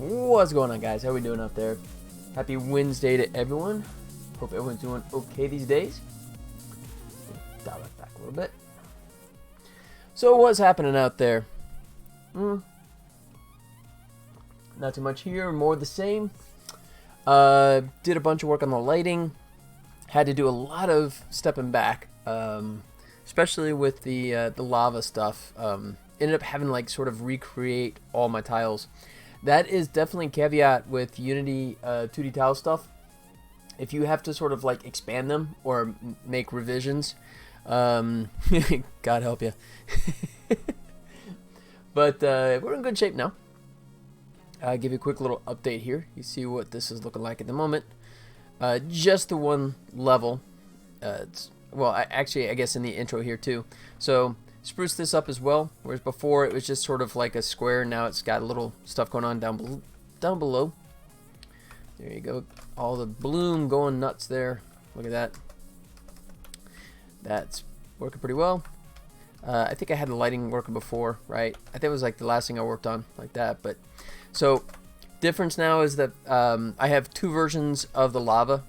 What's going on, guys? How we doing out there? Happy Wednesday to everyone. Hope everyone's doing okay these days. Dial that back a little bit. So what's happening out there? Not too much here, more the same. Did a bunch of work on the lighting. Had to do a lot of stepping back, especially with the lava stuff. Ended up having to like sort of recreate all my tiles. That is definitely a caveat with Unity 2D tile stuff. If you have to sort of like expand them or make revisions, God help you. But we're in good shape now. I'll give you a quick little update here. You see what this is looking like at the moment. Just the one level. Actually, I guess in the intro here too. So spruce this up as well, whereas before it was just sort of like a square. Now it's got a little stuff going on down below. There you go. All the bloom going nuts there. Look at that. That's working pretty well. I think I had the lighting working before, right? I think it was like the last thing I worked on like that. But so difference now is that I have two versions of the lava.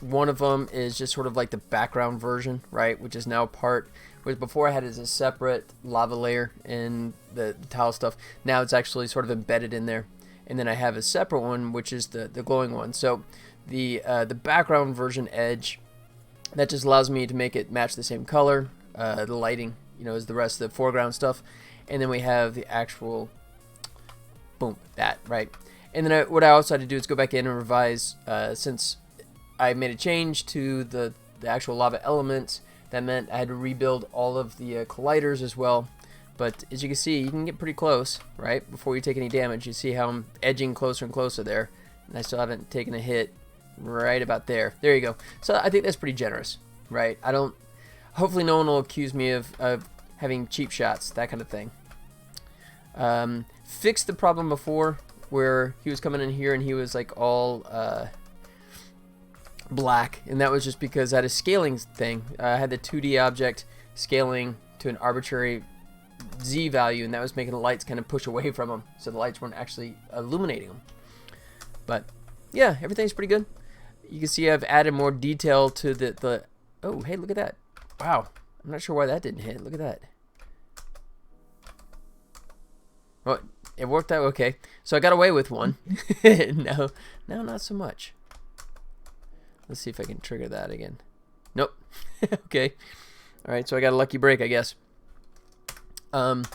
One of them is just sort of like the background version, right? Which is now part, whereas before I had it as a separate lava layer in the tile stuff. Now it's actually sort of embedded in there. And then I have a separate one, which is the glowing one. So the background version edge, that just allows me to make it match the same color, the lighting, you know, as the rest of the foreground stuff. And then we have the actual, boom, that, right? And then what I also had to do is go back in and revise, since I made a change to the actual lava elements. That meant I had to rebuild all of the colliders as well. But as you can see, you can get pretty close, right? Before you take any damage, you see how I'm edging closer and closer there. And I still haven't taken a hit right about there. There you go. So I think that's pretty generous, right? Hopefully no one will accuse me of having cheap shots, that kind of thing. Fixed the problem before where he was coming in here and he was like all black. And that was just because I had a scaling thing. I had the 2D object scaling to an arbitrary Z value, and that was making the lights kind of push away from them, so the lights weren't actually illuminating them. But yeah, everything's pretty good. You can see I've added more detail to the oh, hey, look at that. Wow, I'm not sure why that didn't hit. Look at that. Well, it worked out okay. So I got away with one. No, not so much. Let's see if I can trigger that again. Nope. Okay. All right, so I got a lucky break, I guess. But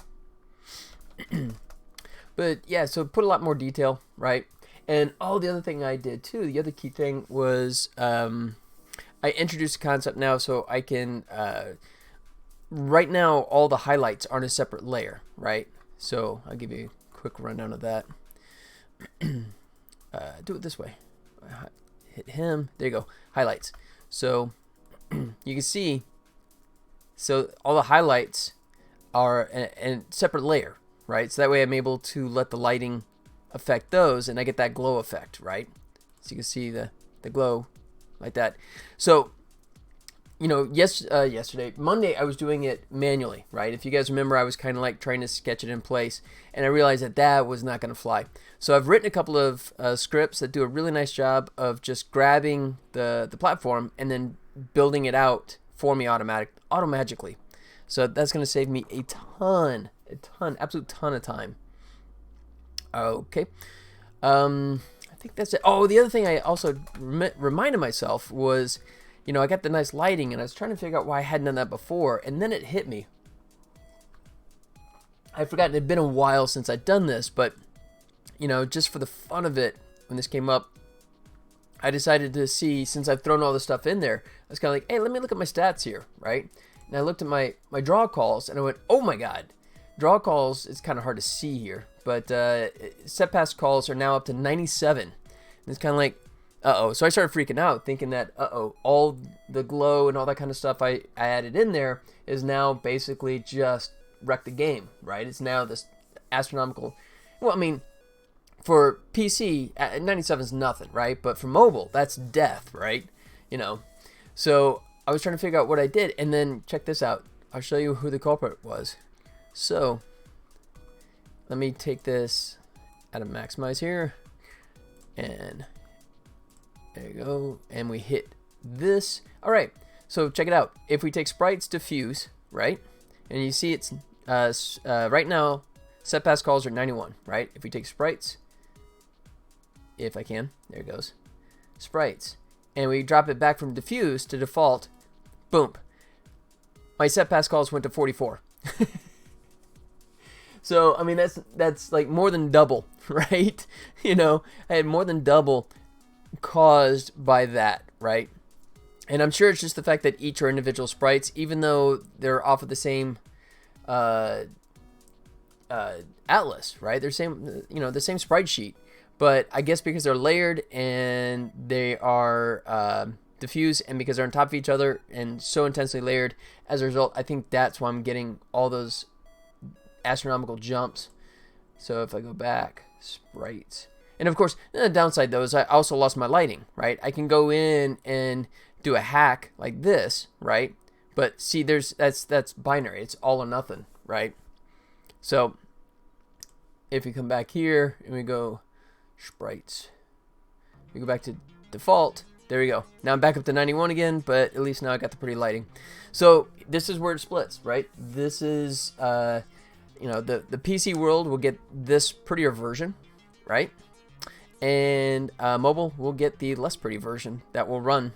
yeah, so put a lot more detail, right? And the other thing I did too, the other key thing was I introduced a concept now, so I can right now all the highlights are in a separate layer, right? So I'll give you a quick rundown of that. Do it this way. Hit him. There you go. Highlights. So you can see. So all the highlights are in a separate layer, right? So that way I'm able to let the lighting affect those, and I get that glow effect, right? So you can see the glow like that. So, you know, yesterday, Monday, I was doing it manually, right? If you guys remember, I was kind of like trying to sketch it in place, and I realized that was not going to fly. So I've written a couple of scripts that do a really nice job of just grabbing the platform and then building it out for me automatically. So that's going to save me a absolute ton of time. Okay. I think that's it. Oh, the other thing I also reminded myself was, you know, I got the nice lighting, and I was trying to figure out why I hadn't done that before, and then it hit me. I'd forgotten it had been a while since I'd done this, but, you know, just for the fun of it, when this came up, I decided to see, since I've thrown all this stuff in there, I was kind of like, hey, let me look at my stats here, right? And I looked at my draw calls, and I went, oh my god. Draw calls, it's kind of hard to see here, but set pass calls are now up to 97. And it's kind of like, uh-oh. So I started freaking out, thinking that, uh-oh, all the glow and all that kind of stuff I added in there is now basically just wrecked the game, right? It's now this astronomical, well, I mean, for PC, 97 is nothing, right? But for mobile, that's death, right? You know, so I was trying to figure out what I did, and then check this out. I'll show you who the culprit was. So let me take this add a maximize here, and there you go, and we hit this. All right, so check it out. If we take sprites diffuse, right, and you see it's right now set pass calls are 91, right? If we take sprites, if I can, there it goes, sprites, and we drop it back from diffuse to default, boom, my set pass calls went to 44. So I mean that's like more than double, right? You know, I had more than double caused by that, right? And I'm sure it's just the fact that each are individual sprites, even though they're off of the same atlas, right? They're same, you know, the same sprite sheet. But I guess because they're layered and they are diffuse, and because they're on top of each other and so intensely layered, as a result, I think that's why I'm getting all those astronomical jumps. So if I go back, sprites, and of course, the downside though is I also lost my lighting, right? I can go in and do a hack like this, right? But see, that's binary. It's all or nothing, right? So if we come back here and we go sprites, we go back to default, there we go. Now I'm back up to 91 again, but at least now I got the pretty lighting. So this is where it splits, right? This is you know, the PC world will get this prettier version, right? And mobile will get the less pretty version that will run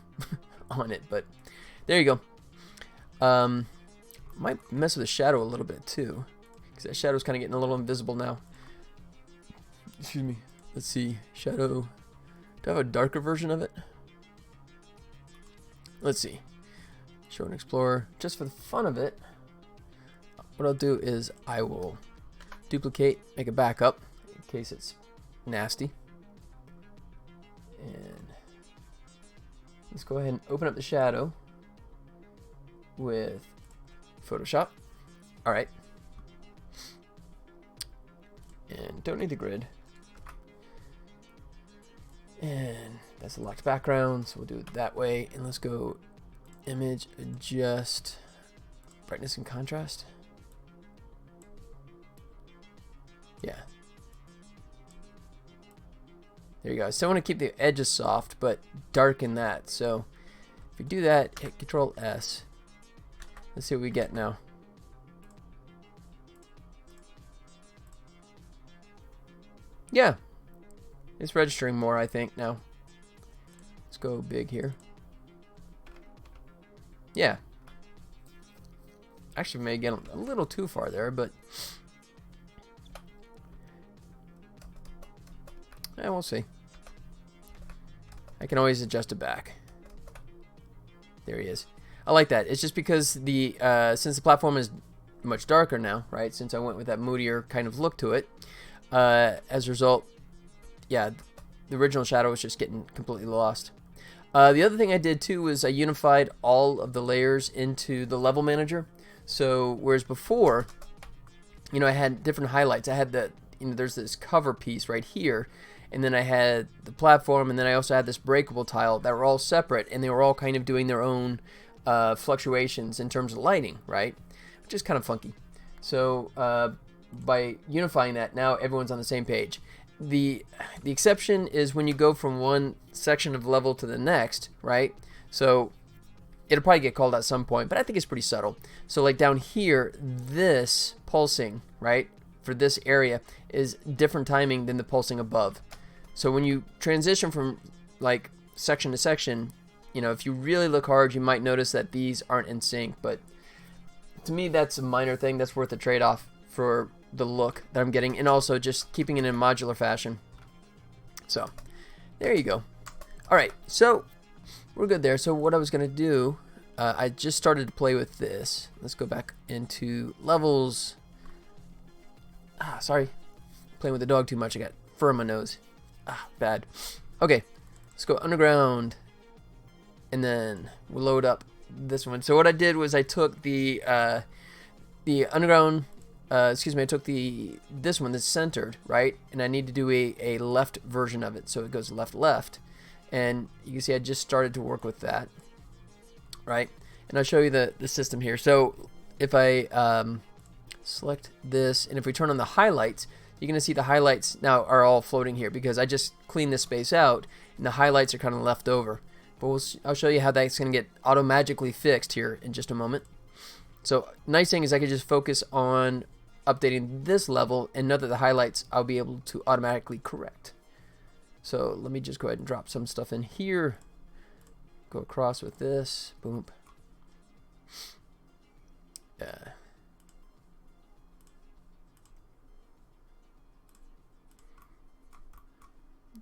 on it. But there you go. Might mess with the shadow a little bit too, because that shadow's kind of getting a little invisible now. Excuse me. Let's see, shadow. Do I have a darker version of it? Let's see. Show and explore. Just for the fun of it, what I'll do is I will duplicate, make a backup in case it's nasty. And let's go ahead and open up the shadow with Photoshop. All right. And don't need the grid. And that's a locked background, so we'll do it that way. And let's go image, adjust brightness and contrast. Yeah. There you go. So I want to keep the edges soft, but darken that. So if we do that, hit Control S. Let's see what we get now. Yeah. It's registering more, I think, now. Let's go big here. Yeah. Actually, may get a little too far there, but yeah, we'll see. I can always adjust it back. There he is. I like that. It's just because the since the platform is much darker now, right? Since I went with that moodier kind of look to it, as a result, yeah, the original shadow was just getting completely lost. The other thing I did too was I unified all of the layers into the level manager. So whereas before, you know, I had different highlights. I had the, you know, there's this cover piece right here, and then I had the platform, and then I also had this breakable tile that were all separate, and they were all kind of doing their own fluctuations in terms of lighting, right? Which is kind of funky. So by unifying that, now everyone's on the same page. The exception is when you go from one section of level to the next, right? So it'll probably get called at some point, but I think it's pretty subtle. So like down here, this pulsing, right, for this area is different timing than the pulsing above. So when you transition from like section to section, you know, if you really look hard, you might notice that these aren't in sync, but to me that's a minor thing that's worth the trade-off for the look that I'm getting, and also just keeping it in modular fashion. So there you go. All right, so we're good there. So what I was gonna do, I just started to play with this. Let's go back into levels. Sorry, playing with the dog too much. I got fur on my nose. Bad. Okay, let's go underground, and then we'll load up this one. So what I did was I took the underground. Excuse me, I took this one that's centered, right? And I need to do a left version of it. So it goes left. And you can see I just started to work with that, right? And I'll show you the system here. So if I select this, and if we turn on the highlights, you're going to see the highlights now are all floating here because I just cleaned this space out and the highlights are kind of left over. But I'll show you how that's going to get auto-magically fixed here in just a moment. So nice thing is I can just focus on updating this level and know that the highlights I'll be able to automatically correct. So let me just go ahead and drop some stuff in here. Go across with this. Boom.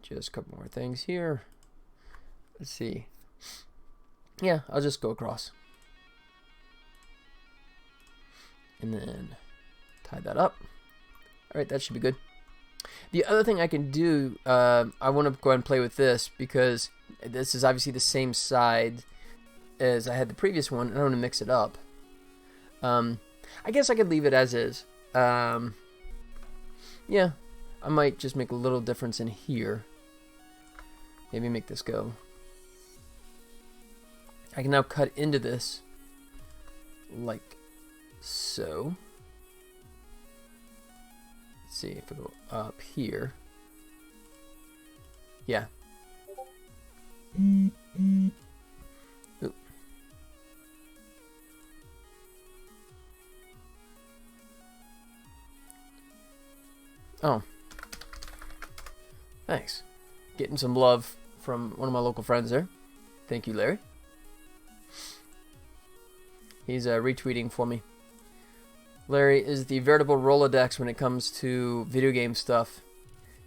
Just a couple more things here. Let's see. Yeah, I'll just go across. And then tie that up. Alright, that should be good. The other thing I can do, I want to go ahead and play with this because this is obviously the same side as I had the previous one, and I want to mix it up. I guess I could leave it as is. Yeah, I might just make a little difference in here. Maybe make this go. I can now cut into this like so. Let's see if I go up here. Yeah. Oop. Oh. Thanks. Getting some love from one of my local friends there. Thank you, Larry. He's retweeting for me. Larry is the veritable Rolodex when it comes to video game stuff.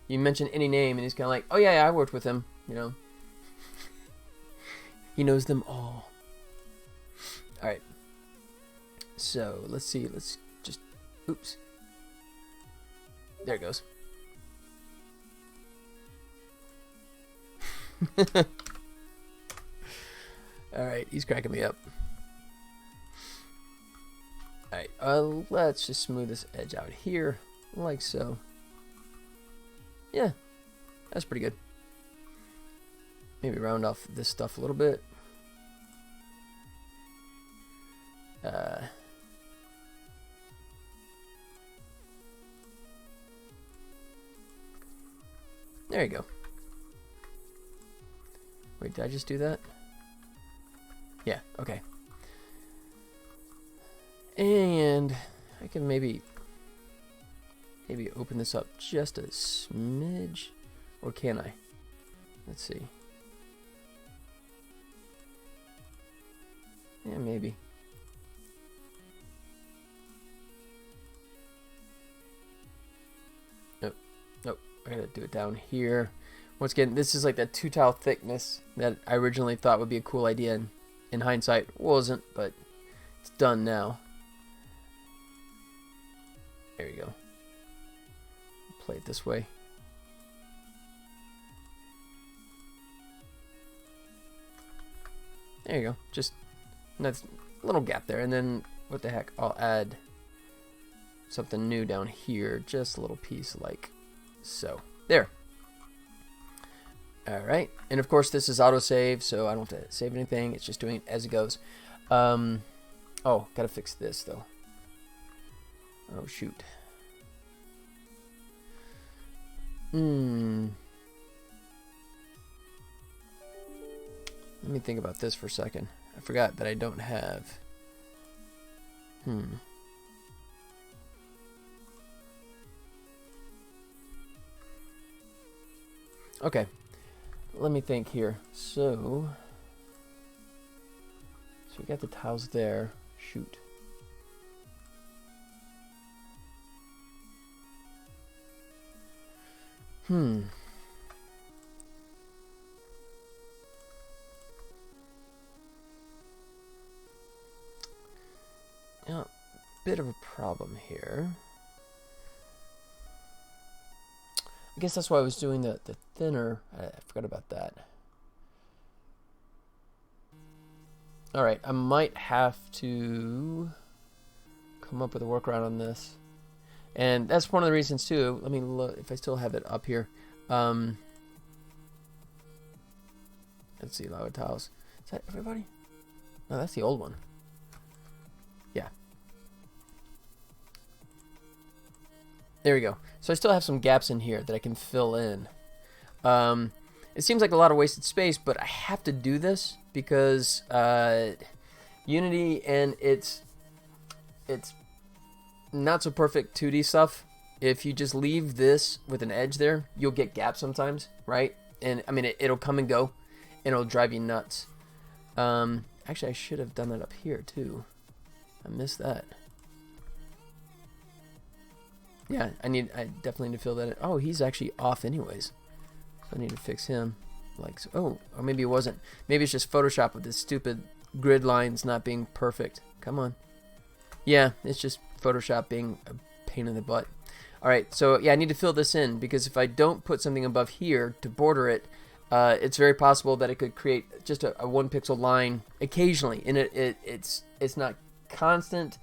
You mention any name and he's kind of like, oh yeah, I worked with him, you know. He knows them all. Alright. So, let's see. Let's just... Oops. There it goes. Alright, he's cracking me up. Alright, let's just smooth this edge out here, like so. Yeah, that's pretty good. Maybe round off this stuff a little bit. There you go. Wait, did I just do that? Yeah, okay. And I can maybe open this up just a smidge, or can I? Let's see. Yeah, maybe. Nope, nope. I gotta do it down here. Once again, this is like that 2 tile thickness that I originally thought would be a cool idea, and in hindsight wasn't, but it's done now. There you go. Play it this way. There you go. Just that's a little gap there, and then what the heck? I'll add something new down here, just a little piece like so. There. All right, and of course this is autosave, so I don't have to save anything. It's just doing it as it goes. Oh, gotta fix this though. Oh shoot. Let me think about this for a second. I forgot that I don't have. Okay. Let me think here. So we got the tiles there. Shoot. Now, bit of a problem here. I guess that's why I was doing the thinner. I forgot about that. Alright, I might have to come up with a workaround on this. And that's one of the reasons too. Let me look if I still have it up here. Let's see, lava tiles. Is that everybody? No, that's the old one. Yeah. There we go. So I still have some gaps in here that I can fill in. It seems like a lot of wasted space, but I have to do this because Unity and its not so perfect 2D stuff, if you just leave this with an edge there, you'll get gaps sometimes, right? And I mean, it'll come and go, and it'll drive you nuts. Actually, I should have done that up here too. I missed that. Yeah, I definitely need to fill that in. Oh, he's actually off anyways. So I need to fix him. Like, so, oh, or maybe it wasn't. Maybe it's just Photoshop with this stupid grid lines not being perfect. Come on. Yeah, it's just Photoshop being a pain in the butt. Alright, so yeah, I need to fill this in because if I don't put something above here to border it, it's very possible that it could create just a 1 pixel line occasionally. And it's not constant.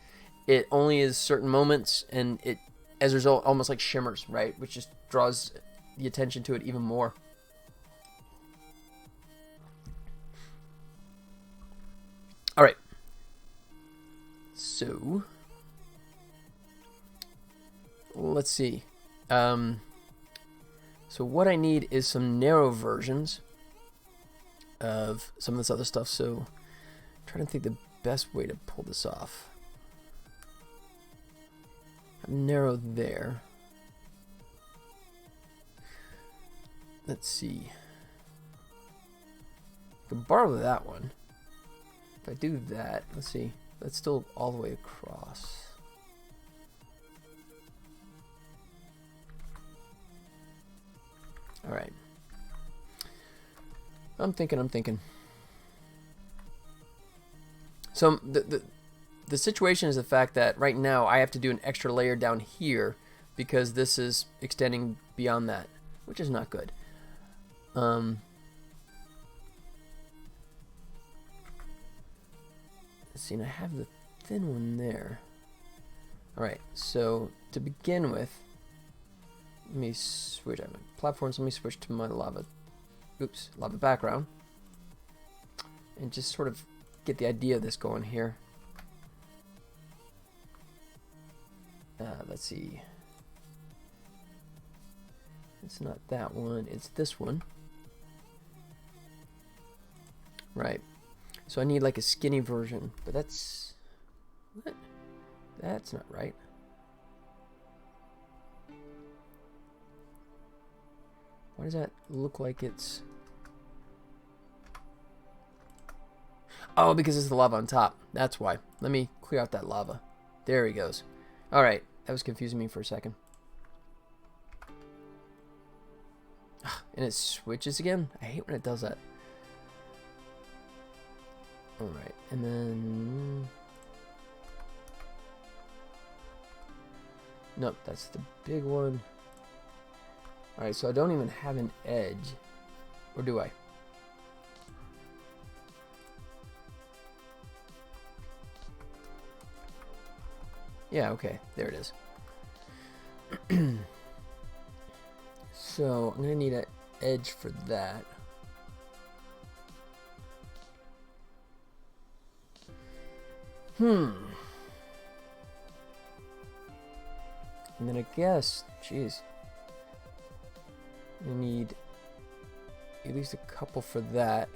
It only is certain moments, and it, as a result, almost like shimmers, right? Which just draws the attention to it even more. Alright. So let's see. So what I need is some narrow versions of some of this other stuff. So I'm trying to think the best way to pull this off. I'm narrow there. Let's see. I can borrow that one. If I do that, let's see. That's still all the way across. All right. I'm thinking. So the situation is the fact that right now I have to do an extra layer down here because this is extending beyond that, which is not good. Let's see, and I have the thin one there. All right, so to begin with, let me switch out my platforms. Let me switch to my lava background, and just sort of get the idea of this going here. Let's see. It's not that one. It's this one. Right. So I need like a skinny version, but that's what? That's not right. Why does that look like it's... Oh, because it's the lava on top. That's why. Let me clear out that lava. There he goes. All right. That was confusing me for a second. And it switches again? I hate when it does that. Alright, and then... Nope, that's the big one. Alright, so I don't even have an edge. Or do I? Yeah, okay, there it is. So I'm gonna need an edge for that. And then I guess, geez, I need at least a couple for that.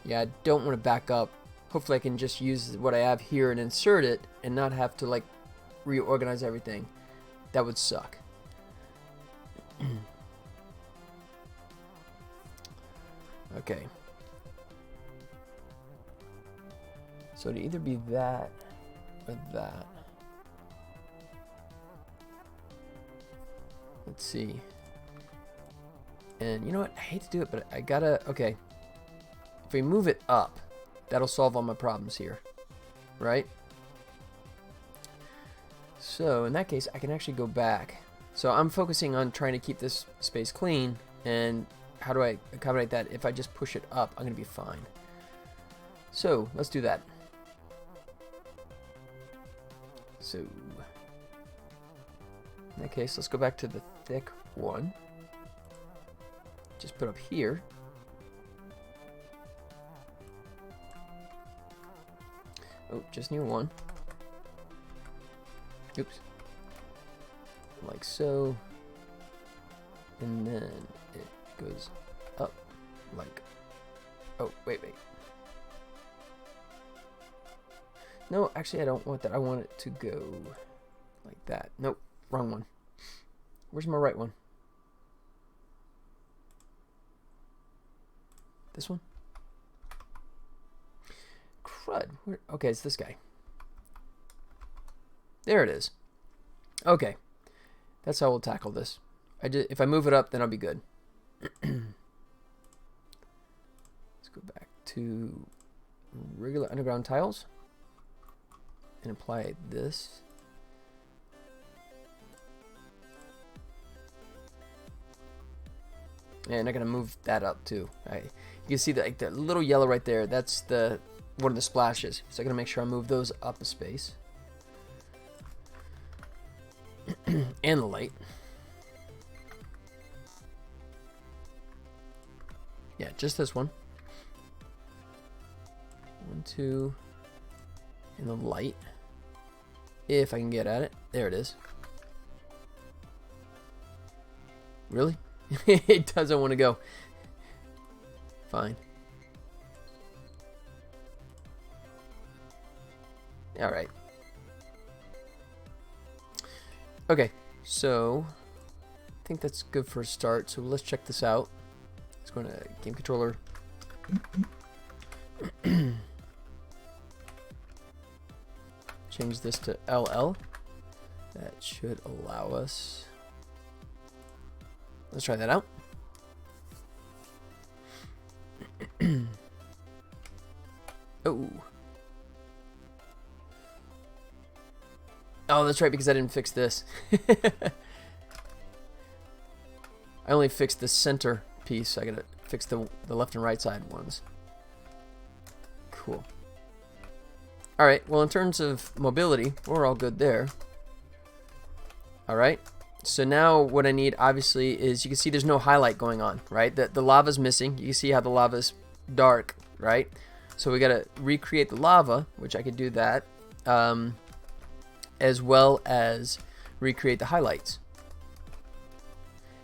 Yeah, I don't want to back up. Hopefully I can just use what I have here and insert it and not have to like reorganize everything. That would suck. Okay. So it'd either be that or that. Let's see. And you know what? I hate to do it, but I gotta... Okay. If we move it up, that'll solve all my problems here. Right? So in that case, I can actually go back. So I'm focusing on trying to keep this space clean. And how do I accommodate that? If I just push it up, I'm going to be fine. So let's do that. So in that case, let's go back to the thick one. Just put up here. Oh, just near one. Oops. Like so. And then it goes up like, oh, wait. No, actually I don't want that. I want it to go like that. Nope, wrong one. Where's my right one? This one? Crud. Okay, it's this guy. There it is. Okay. That's how we'll tackle this. If I move it up, then I'll be good. Let's go back to regular underground tiles and apply this. And I'm gonna move that up too. Right? You can see that the little yellow right there. That's one of the splashes. So I'm gonna make sure I move those up a space. And the light. Yeah, just this one. 1, 2, and the light. If I can get at it. There it is. Really? It doesn't want to go. Fine. All right. Okay, so I think that's good for a start. So let's check this out. Let's go to game controller. Change this to LL. That should allow us. Let's try that out. Oh, that's right, because I didn't fix this. I only fixed the center piece. I gotta fix the left and right side ones. Cool. Alright, well in terms of mobility, we're all good there. Alright, so now what I need obviously is, you can see there's no highlight going on, right? The lava's missing. You can see how the lava's dark, right? So we gotta recreate the lava, which I could do that, as well as recreate the highlights.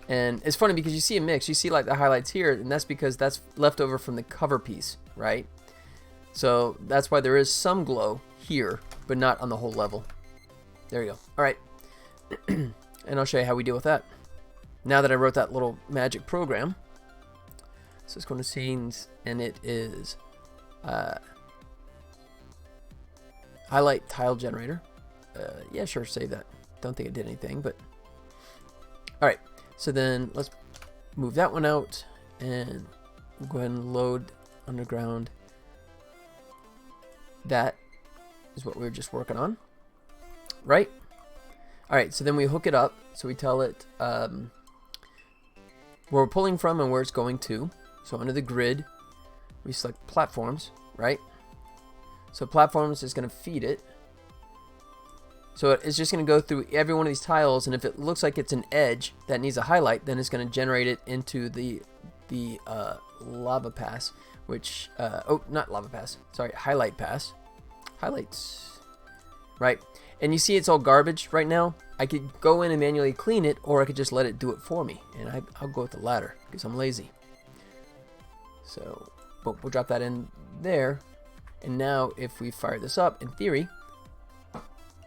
And it's funny because you see a mix. You see like the highlights here, and that's because that's left over from the cover piece, right? So that's why there is some glow here, but not on the whole level. There you go. All right. And I'll show you how we deal with that. Now that I wrote that little magic program. So let's go into scenes, and it is highlight tile generator. Yeah, sure, save that. Don't think it did anything, but all right. So then let's move that one out, and we'll go ahead and load underground. That is what we were just working on, right? All right, so then we hook it up. So we tell it where we're pulling from and where it's going to. So under the grid, we select platforms, right? So platforms is going to feed it. So it's just going to go through every one of these tiles, and if it looks like it's an edge that needs a highlight, then it's going to generate it into the lava pass, which oh, not lava pass, sorry, highlight pass. Highlights, right? And you see it's all garbage right now. I could go in and manually clean it, or I could just let it do it for me, and I'll go with the latter because I'm lazy. So boom, we'll drop that in there, and now if we fire this up, in theory,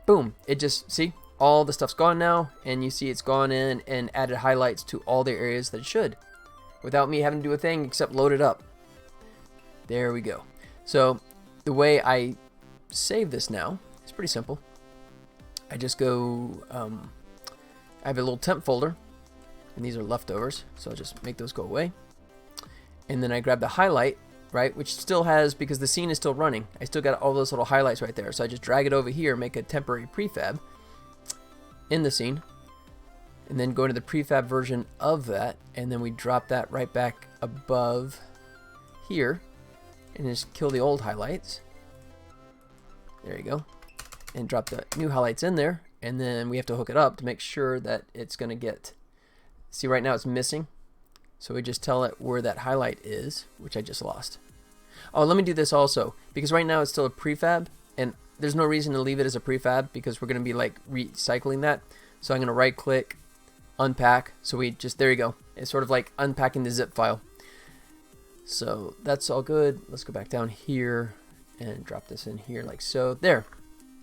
boom, it just, see, all the stuff's gone now, and you see it's gone in and added highlights to all the areas that it should, without me having to do a thing except load it up. There we go. So the way I save this now is pretty simple. I just go, I have a little temp folder, and these are leftovers, so I'll just make those go away. And then I grab the highlight, right, which still has, because the scene is still running, I still got all those little highlights right there. So I just drag it over here, make a temporary prefab in the scene, and then go into the prefab version of that, and then we drop that right back above here, and just kill the old highlights. There you go. And drop the new highlights in there, and then we have to hook it up to make sure that it's going to get, see right now it's missing. So we just tell it where that highlight is, which I just lost. Oh, let me do this also, because right now it's still a prefab. and there's no reason to leave it as a prefab because we're going to be like recycling that. So I'm going to right click, unpack. So we just, there you go. It's sort of like unpacking the zip file. So that's all good. Let's go back down here and drop this in here like so. There,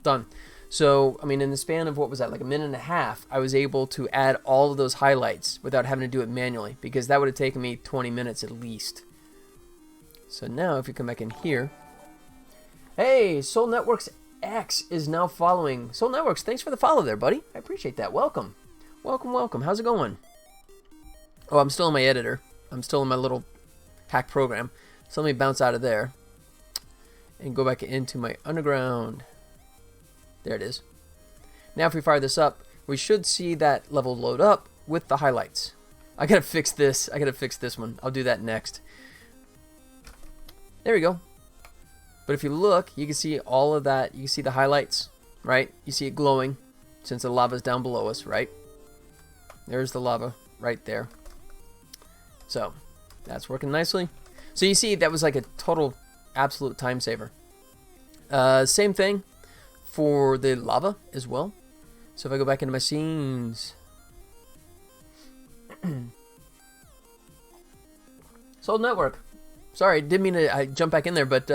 done. So, I mean, in the span of, what was that, like a minute and a half, I was able to add all of those highlights without having to do it manually, because that would have taken me 20 minutes at least. So now if you come back in here, hey, Soul Networks X is now following. Soul Networks, thanks for the follow there, buddy. I appreciate that. Welcome. Welcome, welcome. How's it going? Oh, I'm still in my editor. I'm still in my little hack program. So let me bounce out of there and go back into my underground. There it is. Now if we fire this up, we should see that level load up with the highlights. I gotta fix this. I gotta fix this one. I'll do that next. There we go. But if you look, you can see all of that. You can see the highlights, right? You see it glowing since the lava's down below us, right? There's the lava right there. So that's working nicely. So you see that was like a total absolute time saver. Same thing for the lava as well. So if I go back into my scenes, Soul Network. Sorry, didn't mean to jump back in there, but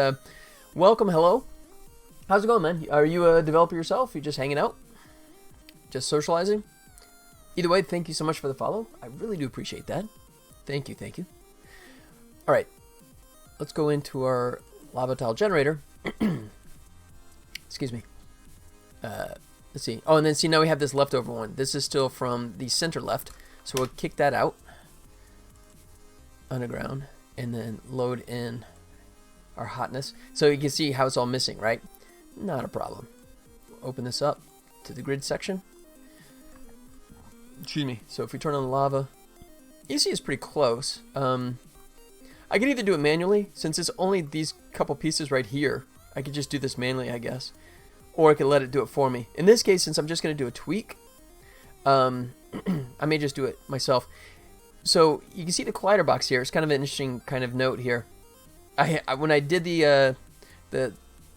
welcome, hello. How's it going, man? Are you a developer yourself? You just hanging out? Just socializing? Either way, thank you so much for the follow. I really do appreciate that. Thank you, thank you. All right, let's go into our lava tile generator. Excuse me. Let's see. Oh, and then see, now we have this leftover one. This is still from the center left. So we'll kick that out. Underground. And then load in our hotness. So you can see how it's all missing, right? Not a problem. We'll open this up to the grid section. Excuse me. So if we turn on the lava, you see it's pretty close. I could either do it manually, since it's only these couple pieces right here. I could just do this manually, I guess. Or I could let it do it for me. In this case, since I'm just going to do a tweak, I may just do it myself. So you can see the collider box here. It's kind of an interesting kind of note here. When I did the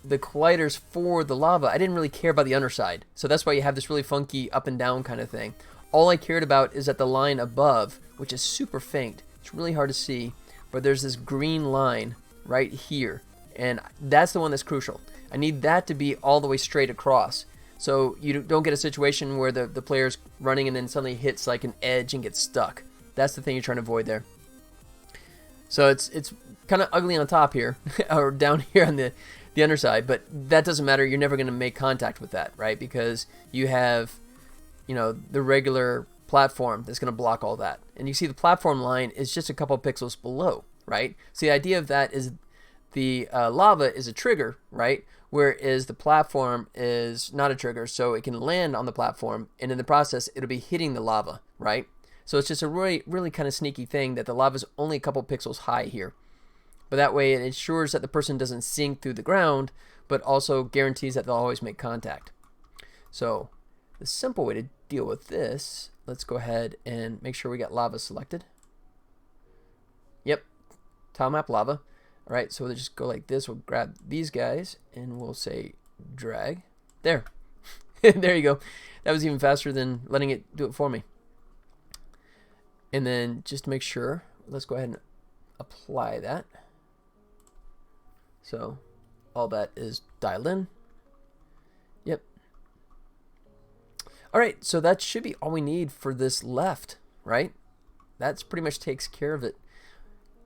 colliders for the lava, I didn't really care about the underside. So that's why you have this really funky up and down kind of thing. All I cared about is at the line above, which is super faint. It's really hard to see, but there's this green line right here. And that's the one that's crucial. I need that to be all the way straight across. So you don't get a situation where the player's running and then suddenly hits like an edge and gets stuck. That's the thing you're trying to avoid there. So it's kind of ugly on top here, or down here on the underside, but that doesn't matter. You're never going to make contact with that, right? Because you have, you know, the regular platform that's going to block all that. And you see the platform line is just a couple pixels below, right? So the idea of that is the lava is a trigger, right? Whereas the platform is not a trigger, so it can land on the platform, and in the process, it'll be hitting the lava, right? So it's just a really, really kind of sneaky thing that the lava is only a couple pixels high here. But that way it ensures that the person doesn't sink through the ground, but also guarantees that they'll always make contact. So the simple way to deal with this, let's go ahead and make sure we got lava selected. Yep, tile map lava. All right, so we'll just go like this. We'll grab these guys and we'll say drag. There. There you go. That was even faster than letting it do it for me. And then just to make sure, let's go ahead and apply that. So all that is dialed in. Yep. All right, so that should be all we need for this left, right? That's pretty much takes care of it.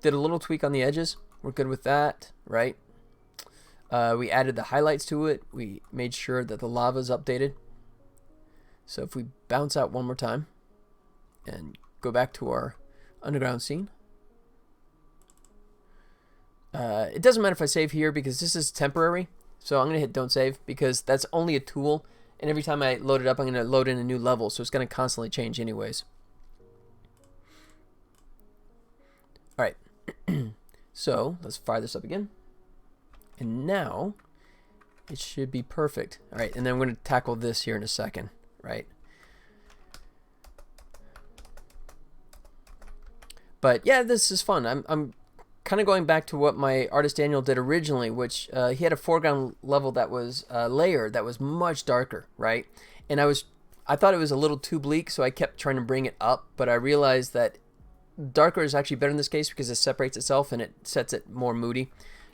Did a little tweak on the edges. We're good with that, right? We added the highlights to it. We made sure that the lava is updated. So if we bounce out one more time and go back to our underground scene. It doesn't matter if I save here because this is temporary. So I'm going to hit don't save because that's only a tool. And every time I load it up, I'm going to load in a new level. So it's going to constantly change anyways. All right. So let's fire this up again. And now it should be perfect. All right. And then we're going to tackle this here in a second, right? But yeah, this is fun. I'm kind of going back to what my artist Daniel did originally, which he had a foreground level that was layered, that was much darker, right? And I thought it was a little too bleak, so I kept trying to bring it up, but I realized that darker is actually better in this case because it separates itself and it sets it more moody.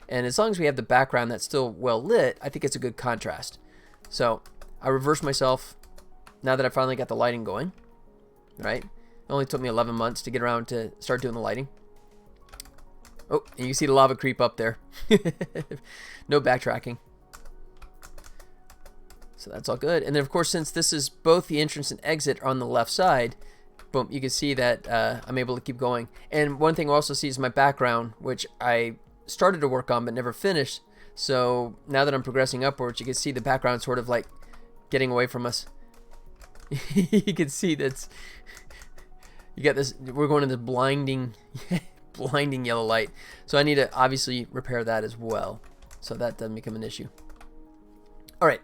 And as long as we have the background that's still well lit, I think it's a good contrast. So I reversed myself now that I finally got the lighting going, right? It only took me 11 months to get around to start doing the lighting. Oh, and you see the lava creep up there. No backtracking. So that's all good. And then, of course, since this is both the entrance and exit on the left side, boom, you can see that I'm able to keep going. And one thing we'll also see is my background, which I started to work on but never finished. So now that I'm progressing upwards, you can see the background sort of like getting away from us. You can see that's... You got this... We're going to this blinding... blinding yellow light. So I need to obviously repair that as well, so that doesn't become an issue. Alright.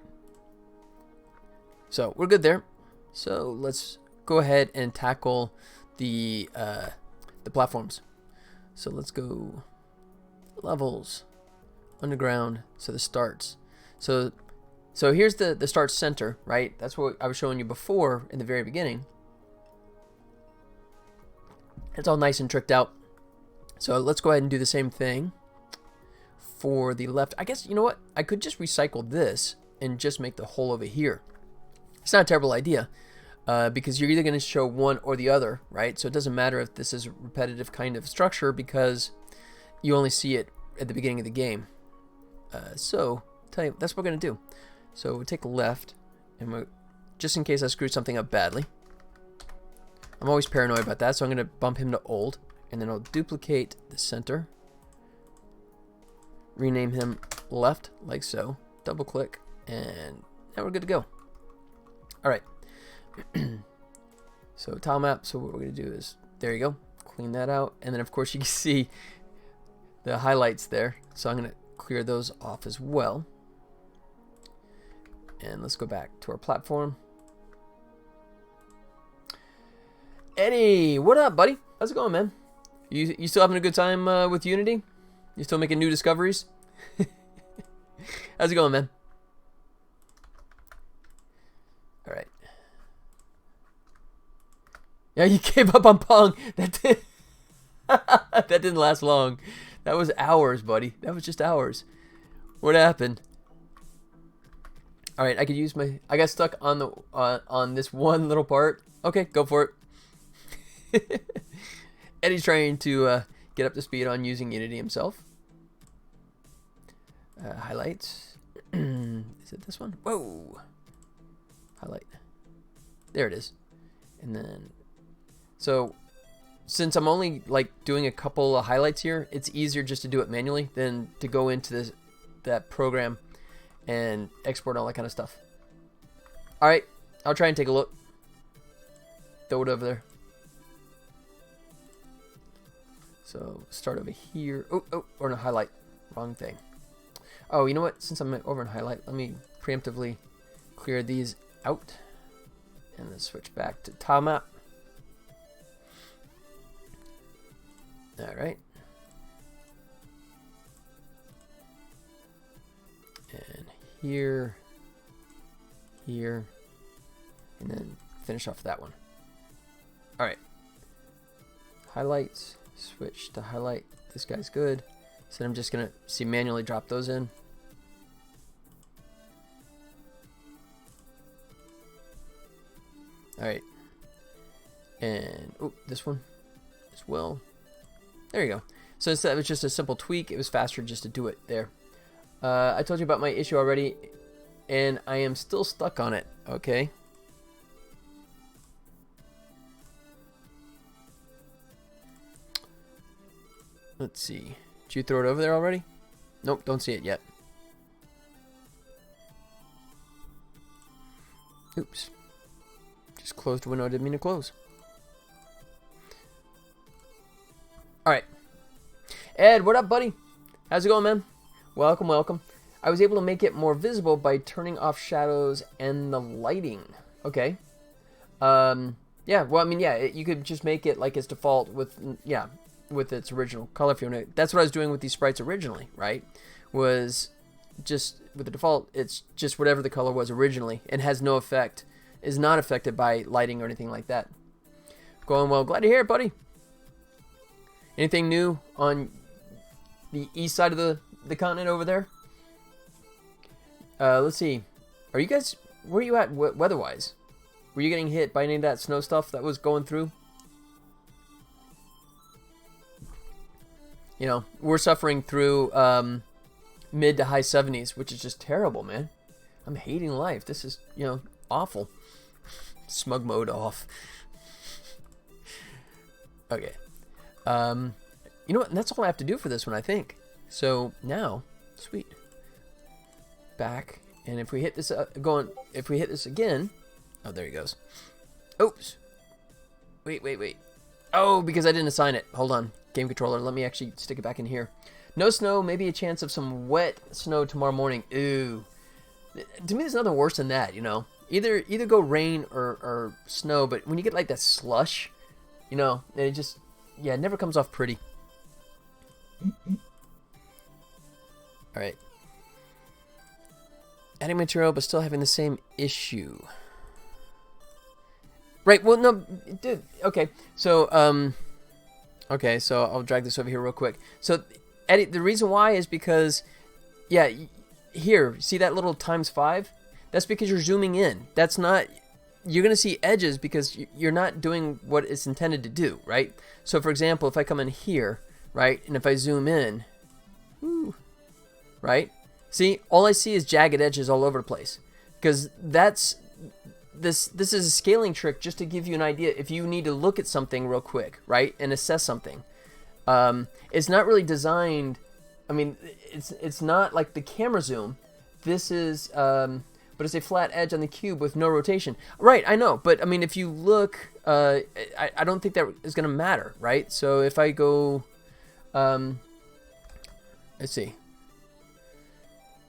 So we're good there. So let's go ahead and tackle the platforms. So let's go levels, underground, so the starts. So here's the start center, right? That's what I was showing you before in the very beginning. It's all nice and tricked out. So let's go ahead and do the same thing for the left. I guess, you know what? I could just recycle this and just make the hole over here. It's not a terrible idea because you're either going to show one or the other, right? So it doesn't matter if this is a repetitive kind of structure because you only see it at the beginning of the game. So tell you, that's what we're going to do. So we'll take left, and we're, just in case I screwed something up badly. I'm always paranoid about that, so I'm going to bump him to old. And then I'll duplicate the center, rename him left like so, double click, and now we're good to go. All right. So tile map, so what we're going to do is, there you go, clean that out. And then of course you can see the highlights there. So I'm going to clear those off as well. And let's go back to our platform. Eddie, what up, buddy? How's it going, man? You still having a good time with Unity? You still making new discoveries? How's it going, man? All right. Yeah, you gave up on Pong. That didn't last long. That was hours, buddy. That was just hours. What happened? All right, I could use my... I got stuck on the on this one little part. Okay, go for it. Eddie's trying to get up to speed on using Unity himself. Highlights. Is it this one? Whoa. Highlight. There it is. And then, so since I'm only like doing a couple of highlights here, it's easier just to do it manually than to go into that program and export all that kind of stuff. All right, I'll try and take a look. Throw it over there. So start over here. Oh, or no, highlight. Wrong thing. Oh, you know what? Since I'm over in highlight, let me preemptively clear these out. And then switch back to tile map. Alright. And here. Here. And then finish off that one. Alright. Highlights. Switch to highlight. This guy's good. So I'm just going to manually drop those in. Alright. And, oh, this one as well. There you go. So instead it was just a simple tweak. It was faster just to do it there. I told you about my issue already, and I am still stuck on it, okay? Let's see. Did you throw it over there already? Nope, don't see it yet. Oops. Just closed a window I didn't mean to close. Alright. Ed, what up, buddy? How's it going, man? Welcome, welcome. I was able to make it more visible by turning off shadows and the lighting. Okay. Yeah, well, I mean, yeah, you could just make it like its default with, yeah, with its original color field. That's what I was doing with these sprites originally, right? Was just with the default, it's just whatever the color was originally and has no effect, is not affected by lighting or anything like that. Going well. Glad to hear it, buddy. Anything new on the east side of the continent over there? Let's see. Are you guys, where are you at weather-wise? Were you getting hit by any of that snow stuff that was going through? You know, we're suffering through mid to high 70s, which is just terrible, man. I'm hating life. This is, you know, awful. Smug mode off. Okay. You know what? And that's all I have to do for this one, I think. So now, sweet. Back, and if we hit this if we hit this again, oh, there he goes. Oops. Wait. Oh, because I didn't assign it. Hold on. Game controller, let me actually stick it back in here. No snow, maybe a chance of some wet snow tomorrow morning. Ooh. To me, there's nothing worse than that, you know. Either go rain or snow, but when you get like that slush, you know, it just, yeah, it never comes off pretty. Alright. Adding material, but still having the same issue. Right, well, no, dude, okay. So, okay, so I'll drag this over here real quick. So, Eddie, the reason why is because, yeah, here, see that little ×5? That's because you're zooming in. That's not, you're going to see edges because you're not doing what it's intended to do, right? So, for example, if I come in here, right, and if I zoom in, whoo, right? See, all I see is jagged edges all over the place. Because that's, this is a scaling trick just to give you an idea if you need to look at something real quick, right, and assess something. It's not really designed, I mean, it's not like the camera zoom. This is, but it's a flat edge on the cube with no rotation. Right, I know, but I mean, if you look, I don't think that is going to matter, right? So if I go, let's see,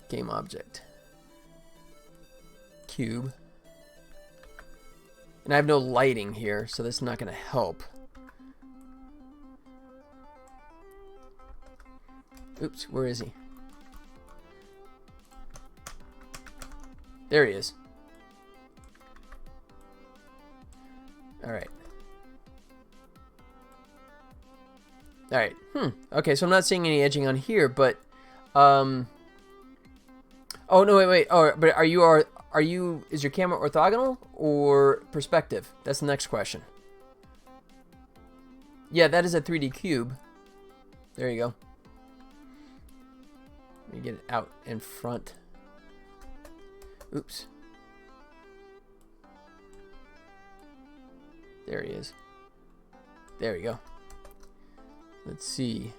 game object, cube, and I have no lighting here, so that's not going to help. Oops, where is he? There he is. Alright. Alright. Okay, so I'm not seeing any edging on here, but oh no, wait. Oh, but are you is your camera orthogonal or perspective? That's the next question. Yeah, that is a 3D cube. There you go. Let me get it out in front. Oops. There he is. There we go. Let's see.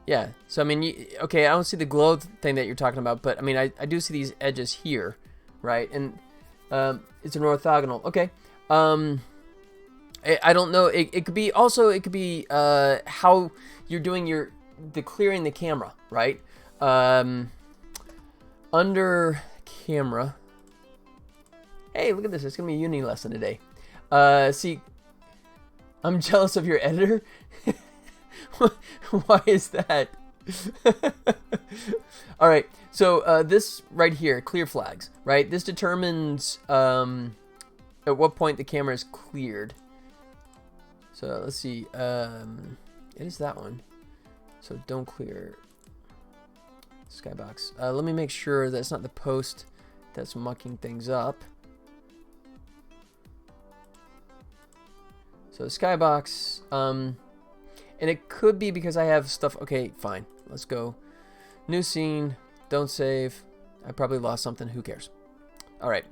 Yeah, so I mean, okay, I don't see the glow thing that you're talking about, but I mean, I do see these edges here, right? And it's an orthogonal. Okay. I don't know. It could be also, it could be how you're doing the clearing the camera, right? Under camera. Hey, look at this. It's going to be a uni lesson today. See, I'm jealous of your editor. Why is that? All right. So this right here, clear flags, right? This determines at what point the camera is cleared. So let's see. It is that one. So don't clear. Skybox. Let me make sure that's not the post that's mucking things up. So skybox, and it could be because I have stuff. Okay, fine. Let's go. New scene. Don't save. I probably lost something. Who cares? All right.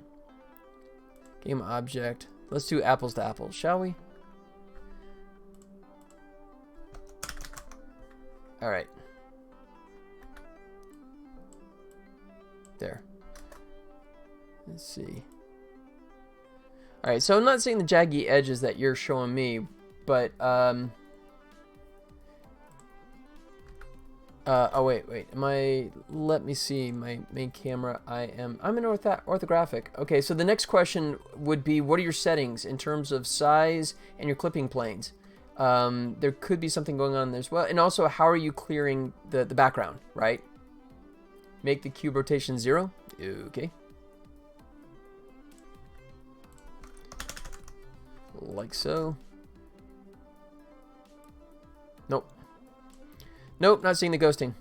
Game object. Let's do apples to apples, shall we? All right. There. Let's see. All right, so I'm not seeing the jaggy edges that you're showing me, but oh wait. Let me see my main camera. I'm in orthographic. Okay, so the next question would be, what are your settings in terms of size and your clipping planes? There could be something going on there as well. And also, how are you clearing the background, right? Make the cube rotation 0. Okay. Like so. Nope. Nope, not seeing the ghosting.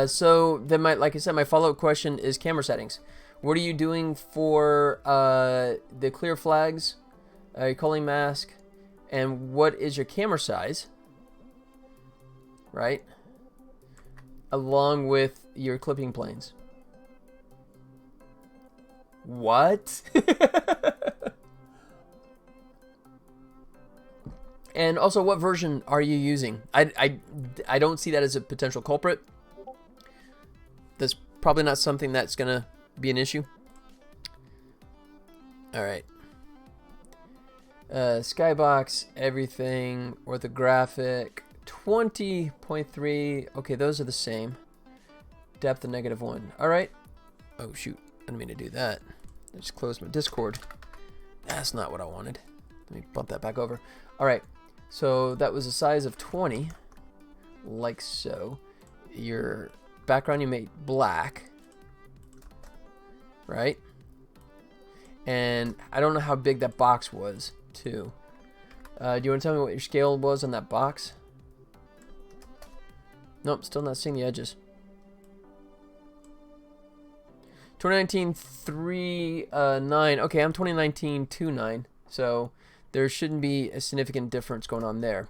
So then like I said, my follow-up question is camera settings. What are you doing for the clear flags, your culling mask, and what is your camera size, right? Along with your clipping planes. What? And also, what version are you using? I don't see that as a potential culprit. That's probably not something that's gonna be an issue. All right. Skybox, everything, orthographic, 20.3. Okay, those are the same. Depth of -1. All right. Oh shoot, I didn't mean to do that. I just closed my Discord. That's not what I wanted. Let me bump that back over. All right. So that was a size of 20, like so. Your background you made black, right? And I don't know how big that box was, too. Do you want to tell me what your scale was on that box? Nope, still not seeing the edges. 2019 3.9. Okay, I'm 2019 2.9. So there shouldn't be a significant difference going on there.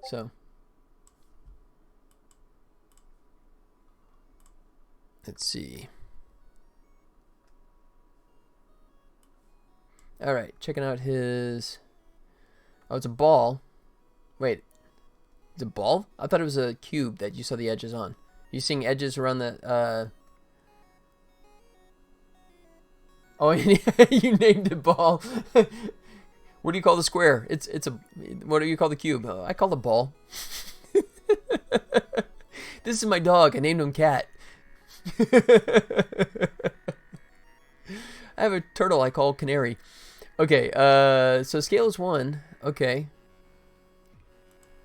So let's see. All right, checking out his. Oh, it's a ball. Wait, it's a ball? I thought it was a cube that you saw the edges on. You seeing edges around the? Oh, you named it ball. What do you call the square? It's a. What do you call the cube? I call it ball. This is my dog. I named him Cat. I have a turtle I call Canary. Okay, so scale is 1. Okay.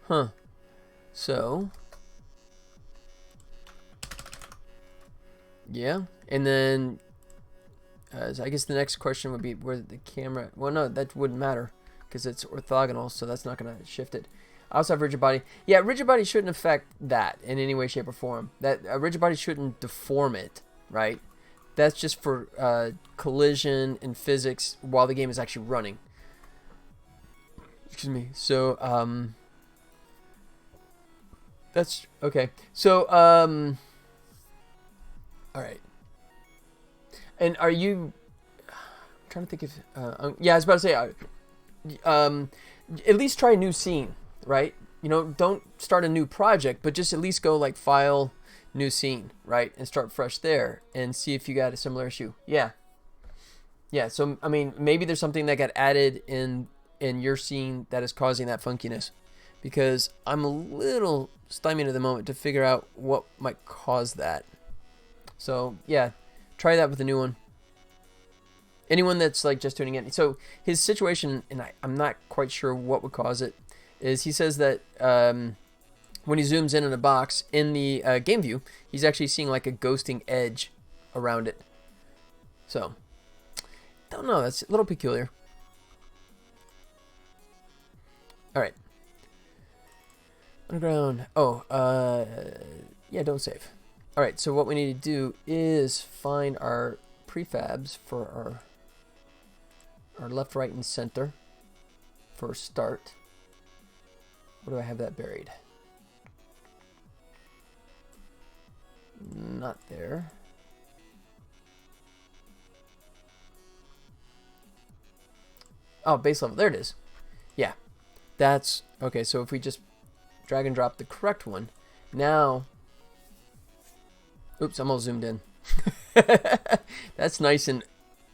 Huh. So. Yeah, and then. So I guess the next question would be where the camera. Well, no, that wouldn't matter because it's orthogonal, so that's not going to shift it. I also have rigid body. Yeah, rigid body shouldn't affect that in any way, shape, or form. That rigid body shouldn't deform it, right? That's just for collision and physics while the game is actually running. Excuse me. So that's okay. So all right. And are you? I'm trying to think if. Yeah, I was about to say. At least try a new scene, right? You know, don't start a new project, but just at least go like file, new scene, right, and start fresh there, and see if you got a similar issue. Yeah. Yeah. So I mean, maybe there's something that got added in your scene that is causing that funkiness, because I'm a little stymied at the moment to figure out what might cause that. So yeah. Try that with a new one. Anyone that's like just tuning in. So his situation, and I'm not quite sure what would cause it, is he says that when he zooms in on a box in the game view, he's actually seeing like a ghosting edge around it. So, don't know. That's a little peculiar. All right. Underground. Oh, yeah, don't save. All right, so what we need to do is find our prefabs for our left, right, and center for start. Where do I have that buried? Not there. Oh, base level. There it is. Yeah, that's okay. So if we just drag and drop the correct one, now. Oops, I'm all zoomed in. That's nice and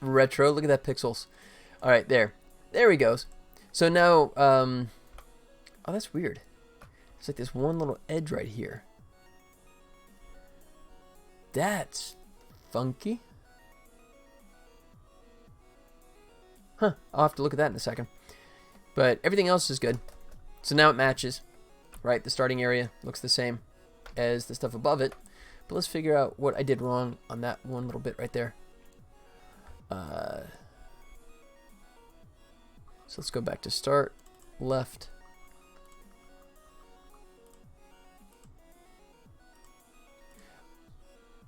retro. Look at that pixels. All right, there. There he goes. So now, oh, that's weird. It's like this one little edge right here. That's funky. Huh, I'll have to look at that in a second. But everything else is good. So now it matches, right? The starting area looks the same as the stuff above it. But let's figure out what I did wrong on that one little bit right there. So let's go back to start, left.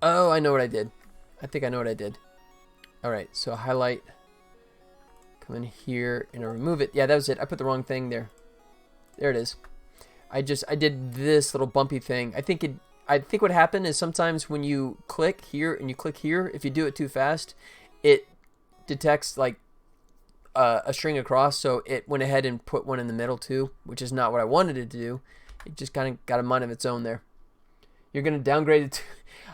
Oh, I know what I did. I think I know what I did. All right, so highlight, come in here and remove it. Yeah, that was it. I put the wrong thing there. There it is. I did this little bumpy thing. I think what happened is sometimes when you click here and you click here, if you do it too fast, it detects like a string across, so it went ahead and put one in the middle too, which is not what I wanted it to do. It just kind of got a mind of its own there. You're gonna downgrade it to,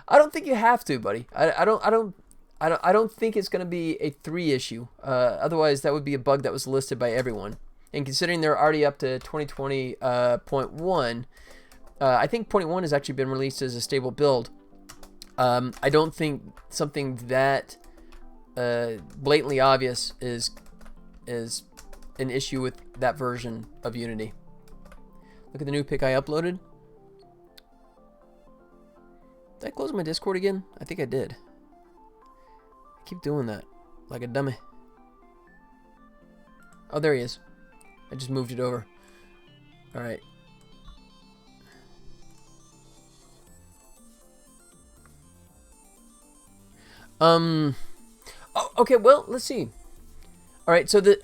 I don't think you have to, buddy. I don't think it's gonna be a 3 issue. Otherwise, that would be a bug that was listed by everyone. And considering they're already up to 2020.1, I think 0.1 has actually been released as a stable build. I don't think something that blatantly obvious is an issue with that version of Unity. Look at the new pic I uploaded. Did I close my Discord again? I think I did. I keep doing that like a dummy. Oh, there he is. I just moved it over. All right. Oh, okay, well, let's see. All right, so the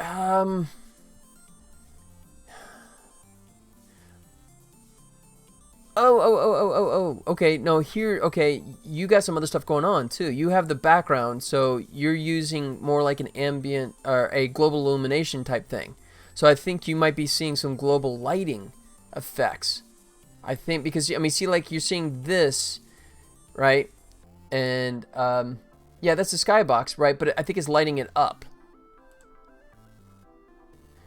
okay, no, here, okay, you got some other stuff going on too. You have the background, so you're using more like an ambient or a global illumination type thing. So I think you might be seeing some global lighting effects. I think because, I mean, see, like you're seeing this, right? And yeah, that's the skybox, right? But I think it's lighting it up.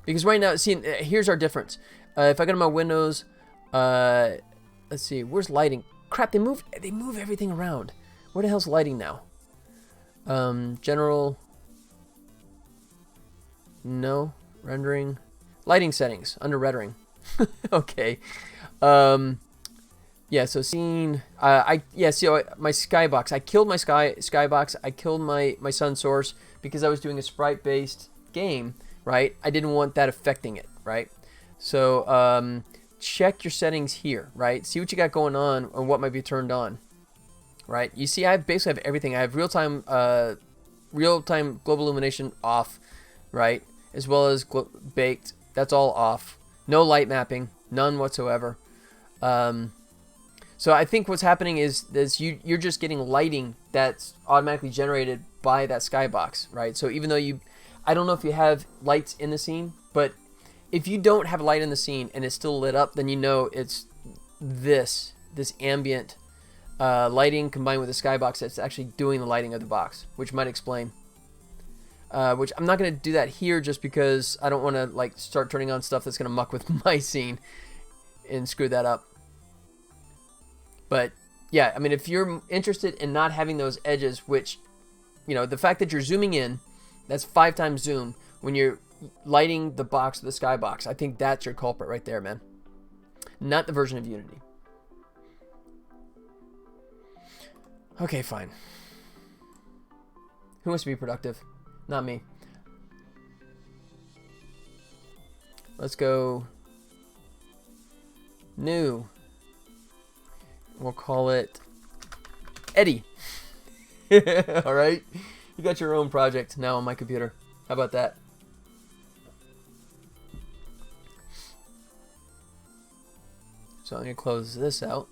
Because right now, see, here's our difference. If I go to my Windows, let's see, where's lighting? Crap, they move everything around. Where the hell's lighting now? General. No. Rendering. Lighting settings under rendering. Okay. Yeah, so scene. Yeah, see, my skybox. I killed my skybox. I killed my sun source because I was doing a sprite-based game, right? I didn't want that affecting it, right? So check your settings here, right? See what you got going on and what might be turned on, right? You see, I basically have everything. I have real-time global illumination off, right? As well as baked. That's all off. No light mapping, none whatsoever. So I think what's happening is you're just getting lighting that's automatically generated by that skybox, right? So even though I don't know if you have lights in the scene, but if you don't have light in the scene and it's still lit up, then you know it's this ambient lighting combined with the skybox that's actually doing the lighting of the box, which might explain. Which I'm not going to do that here just because I don't want to like start turning on stuff that's going to muck with my scene and screw that up. But yeah, I mean, if you're interested in not having those edges, which, you know, the fact that you're zooming in, that's 5 times zoom when you're lighting the box with the skybox. I think that's your culprit right there, man. Not the version of Unity. Okay, fine. Who wants to be productive? Not me. Let's go new. We'll call it Eddie. All right. You got your own project now on my computer. How about that? So I'm going to close this out.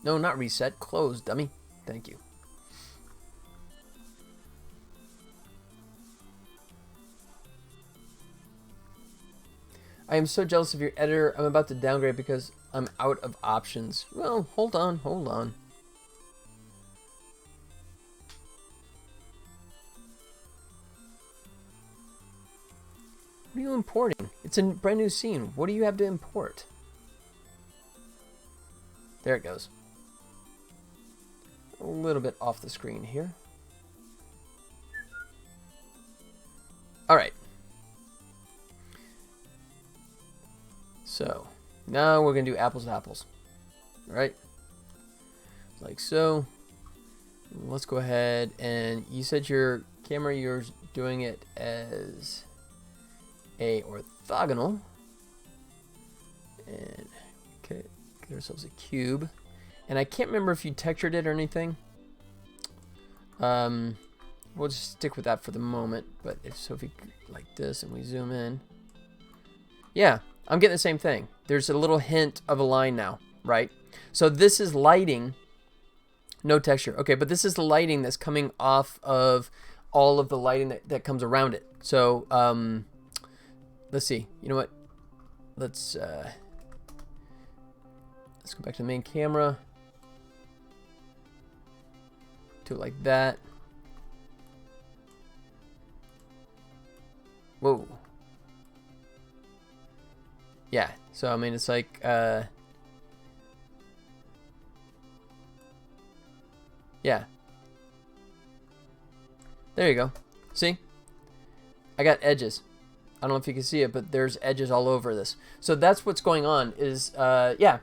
No, not reset. Close, dummy. Thank you. I am so jealous of your editor. I'm about to downgrade because I'm out of options. Well, hold on. What are you importing? It's a brand new scene. What do you have to import? There it goes. A little bit off the screen here. All right. So now we're gonna do apples to apples. All right, like so. Let's go ahead, and you said your camera, you're doing it as a orthogonal, and okay, get ourselves a cube. And I can't remember if you textured it or anything. We'll just stick with that for the moment. But if we like this and we zoom in, yeah, I'm getting the same thing. There's a little hint of a line now, right? So this is lighting, no texture. Okay, but this is the lighting that's coming off of all of the lighting that comes around it. So let's see. You know what? Let's go back to the main camera. Do it like that. Whoa. Yeah, so I mean it's like yeah. There you go. See? I got edges. I don't know if you can see it, but there's edges all over this. So that's what's going on is yeah.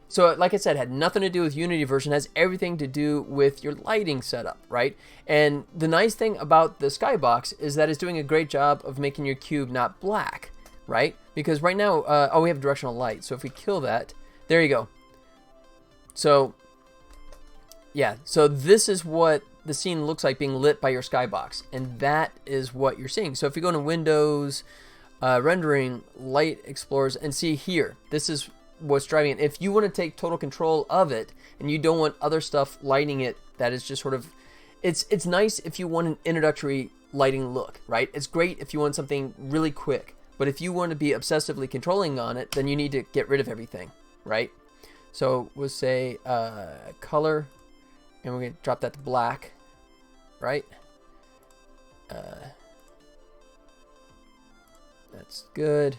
So like I said, it had nothing to do with Unity version. It has everything to do with your lighting setup, right? And the nice thing about the skybox is that it's doing a great job of making your cube not black, right? Because right now, oh, we have directional light. So if we kill that, there you go. So yeah, so this is what the scene looks like being lit by your skybox, and that is what you're seeing. So if you go to Windows, Rendering, Light Explorers, and see here, this is what's driving it. If you want to take total control of it and you don't want other stuff lighting it, that is just sort of, it's nice if you want an introductory lighting look, right? It's great if you want something really quick, but if you want to be obsessively controlling on it, then you need to get rid of everything, right? So we'll say color, and we're going to drop that to black, right? That's good.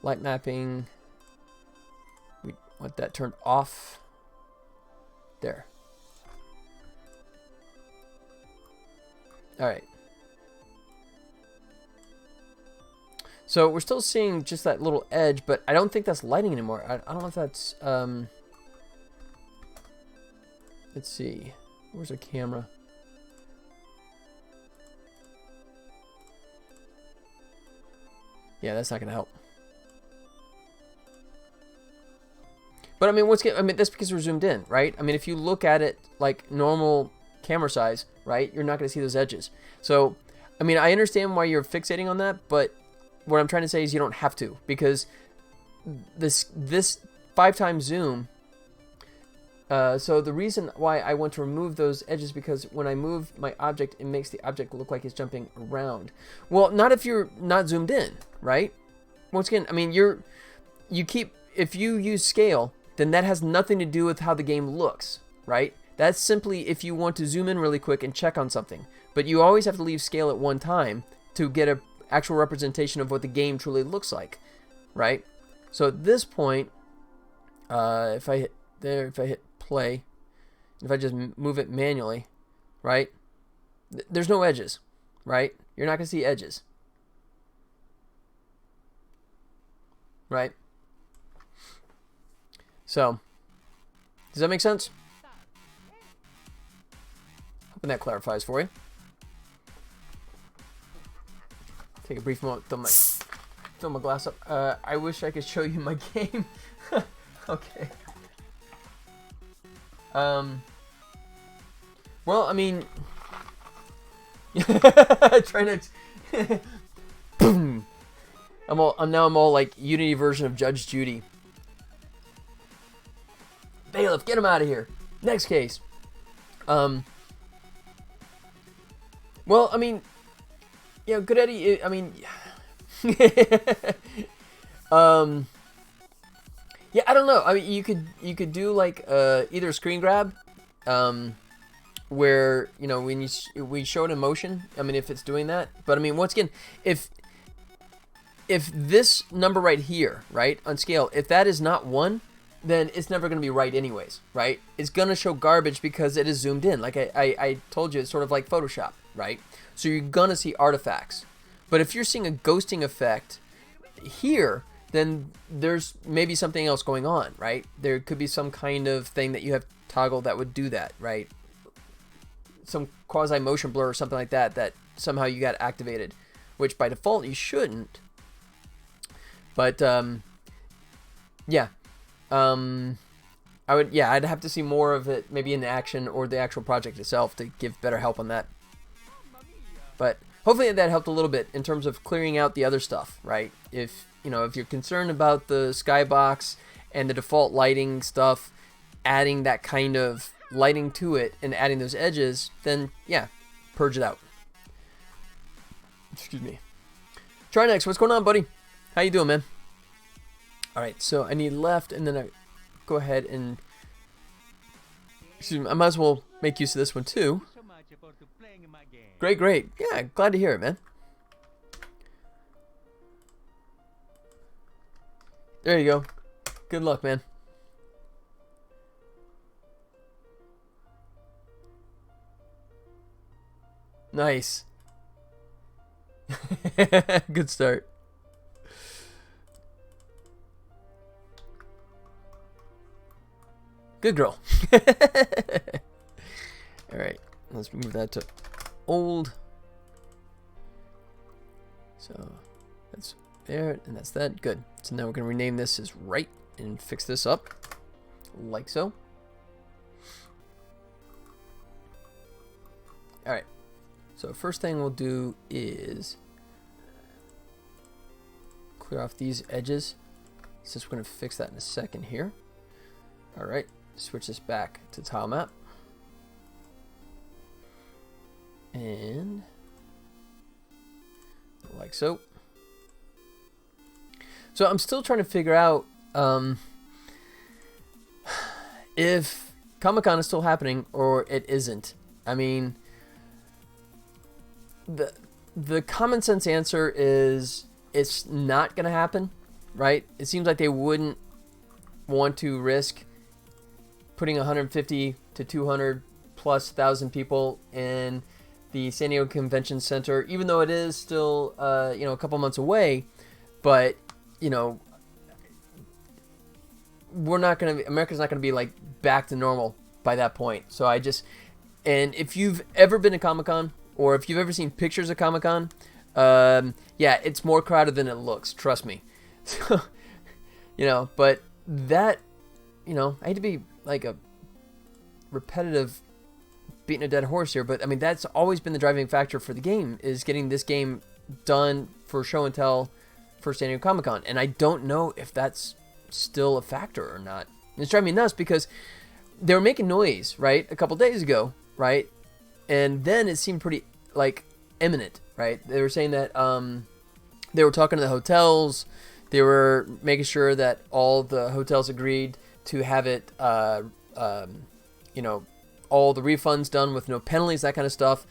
Light mapping, we want that turned off. There. All right. So we're still seeing just that little edge, but I don't think that's lighting anymore. I don't know if that's let's see. Where's our camera? Yeah, that's not gonna help. But I mean, that's because we're zoomed in, right? I mean, if you look at it like normal camera size, right, you're not gonna see those edges. So, I mean, I understand why you're fixating on that, but what I'm trying to say is you don't have to, because this 5x zoom. So the reason why I want to remove those edges, because when I move my object, it makes the object look like it's jumping around. Well, not if you're not zoomed in, right? Once again, I mean, if you use scale, then that has nothing to do with how the game looks, right? That's simply if you want to zoom in really quick and check on something. But you always have to leave scale at one time to get an actual representation of what the game truly looks like, right? So at this point, if I hit there, if I hit play, if I just move it manually, right? There's no edges, right? You're not going to see edges, right? So, does that make sense? Hoping that clarifies for you. Take a brief moment, fill my glass up. I wish I could show you my game. Okay. Well, I mean, trying to. Boom. I'm all like Unity version of Judge Judy. Bailiff, get him out of here. Next case. Well, I mean, you know, good Eddie. I mean, yeah, I don't know. I mean, you could do like either a screen grab, where, you know, when we show it in motion. I mean, if it's doing that. But I mean, once again, if this number right here, right, on scale, if that is not 1, then it's never going to be right anyways, right? It's going to show garbage because it is zoomed in. Like I told you, it's sort of like Photoshop, right? So you're going to see artifacts. But if you're seeing a ghosting effect here, then there's maybe something else going on, right? There could be some kind of thing that you have toggled that would do that, right? Some quasi motion blur or something like that that somehow you got activated, which by default you shouldn't. But yeah, I'd have to see more of it, maybe in action or the actual project itself, to give better help on that. But hopefully that helped a little bit in terms of clearing out the other stuff, right? If you're concerned about the skybox and the default lighting stuff, adding that kind of lighting to it and adding those edges, then yeah, purge it out. Excuse me. Try next. What's going on, buddy? How you doing, man? All right, so I need left, and then I go ahead and, excuse me, I might as well make use of this one too. Great. Yeah, glad to hear it, man. There you go. Good luck, man. Nice. Good start. Good girl. Alright, let's move that to old. So that's there, and that's that. Good. So now we're going to rename this as right and fix this up like so. Alright, so first thing we'll do is clear off these edges, since we're going to fix that in a second here. Alright, switch this back to tile map. And like so. So I'm still trying to figure out if Comic-Con is still happening or it isn't. I mean, the common sense answer is it's not going to happen, right? It seems like they wouldn't want to risk putting 150 to 200 plus thousand people in the San Diego Convention Center, even though it is still a couple months away. But America's not gonna be like back to normal by that point. So and if you've ever been to Comic-Con, or if you've ever seen pictures of Comic-Con, yeah, it's more crowded than it looks, trust me. So, but that, I hate to be like a repetitive beating a dead horse here, but I mean, that's always been the driving factor for the game, is getting this game done for show and tell for San Diego Comic-Con. And I don't know if that's still a factor or not. And it's driving me nuts because they were making noise, right, a couple days ago, right? And then it seemed pretty like imminent, right? They were saying that they were talking to the hotels. They were making sure that all the hotels agreed to have it, all the refunds done with no penalties, that kind of stuff.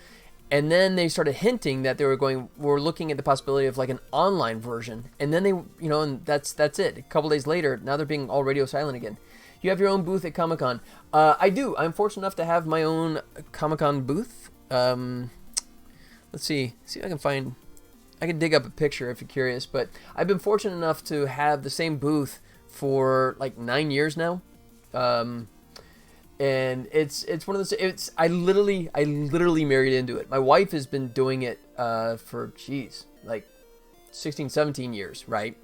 And then they started hinting that we're looking at the possibility of like an online version. And then they, and that's it. A couple days later, now they're being all radio silent again. You have your own booth at Comic-Con. I do. I'm fortunate enough to have my own Comic-Con booth. Let's see if I can find, I can dig up a picture if you're curious, but I've been fortunate enough to have the same booth for like 9 years now. And it's one of those, I literally married into it. My wife has been doing it for like 16, 17 years, right?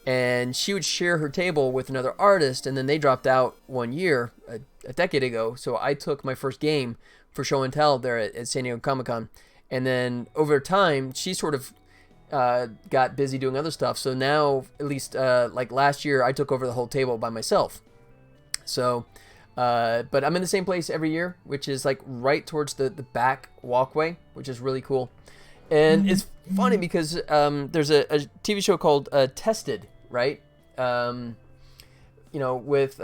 And she would share her table with another artist, and then they dropped out 1 year, a decade ago. So I took my first game for show and tell there at San Diego Comic-Con. And then over time, she sort of got busy doing other stuff. So now, at least like last year, I took over the whole table by myself. So, but I'm in the same place every year, which is like right towards the back walkway, which is really cool. And it's funny because there's a TV show called Tested, right? With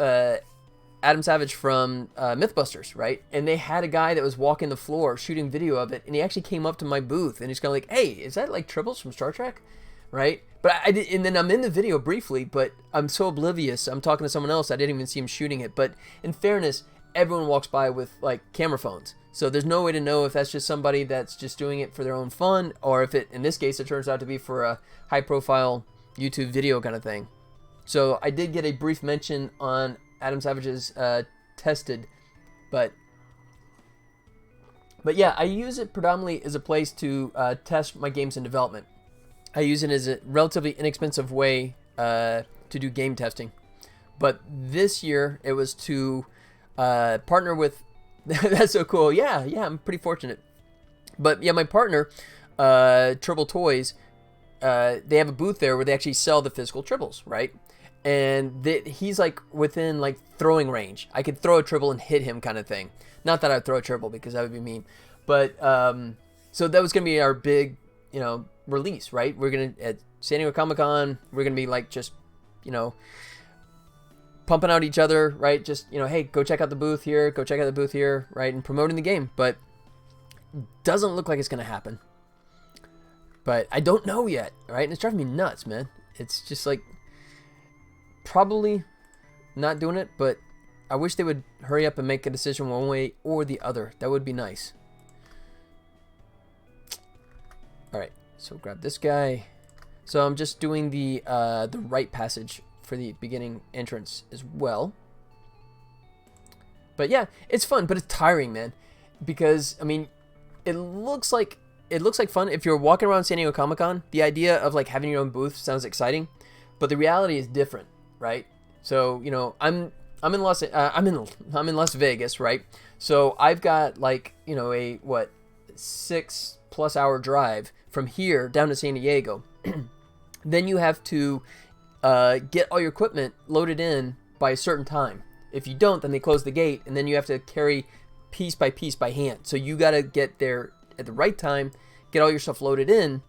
Adam Savage from Mythbusters, right? And they had a guy that was walking the floor shooting video of it, and he actually came up to my booth, and he's kind of like, "Hey, is that like Tribbles from Star Trek?" Right? But I did, and then I'm in the video briefly, but I'm so oblivious. I'm talking to someone else, I didn't even see him shooting it. But in fairness, everyone walks by with like camera phones, so there's no way to know if that's just somebody that's just doing it for their own fun, or if it, in this case, it turns out to be for a high-profile YouTube video kind of thing. So I did get a brief mention on Adam Savage's Tested, but yeah, I use it predominantly as a place to test my games in development. I use it as a relatively inexpensive way to do game testing. But this year, it was to partner with... That's so cool. Yeah, I'm pretty fortunate. But yeah, my partner, Tribble Toys, they have a booth there where they actually sell the physical tribbles, right? And he's like within like throwing range. I could throw a tribble and hit him kind of thing. Not that I'd throw a tribble because that would be mean. But so that was going to be our big, release, right? We're going to, at San Diego Comic-Con, we're going to be like just, pumping out each other, right? Just, hey, go check out the booth here, go check out the booth here, right? And promoting the game. But doesn't look like it's going to happen. But I don't know yet, right? And it's driving me nuts, man. It's just like, probably not doing it, but I wish they would hurry up and make a decision one way or the other. That would be nice. All right, so grab this guy. So I'm just doing the right passage for the beginning entrance as well. But yeah, it's fun, but it's tiring, man. Because I mean, it looks like fun if you're walking around San Diego Comic-Con. The idea of like having your own booth sounds exciting, but the reality is different, right? So I'm in Las Vegas, right? So I've got like a 6+ hour drive from here down to San Diego. Then you have to get all your equipment loaded in by a certain time. If you don't, then they close the gate, and then you have to carry piece by piece by hand. So you got to get there at the right time, get all your stuff loaded in,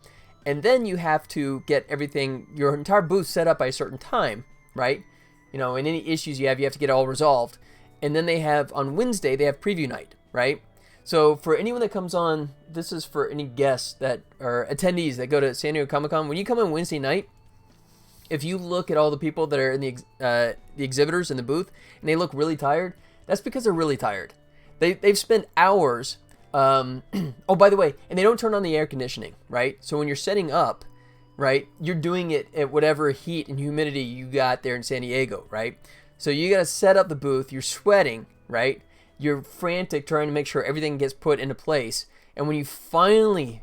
and then you have to get everything, your entire booth set up by a certain time, right? And any issues you have to get it all resolved. And then they have, on Wednesday, they have preview night, right? So for anyone that comes on, this is for any guests that are attendees that go to San Diego Comic-Con. When you come on Wednesday night, if you look at all the people that are in the exhibitors in the booth and they look really tired, that's because they're really tired. They've spent hours. Oh, by the way, and they don't turn on the air conditioning, right? So when you're setting up, right, you're doing it at whatever heat and humidity you got there in San Diego, right? So you got to set up the booth. You're sweating, right? You're frantic trying to make sure everything gets put into place. And when you finally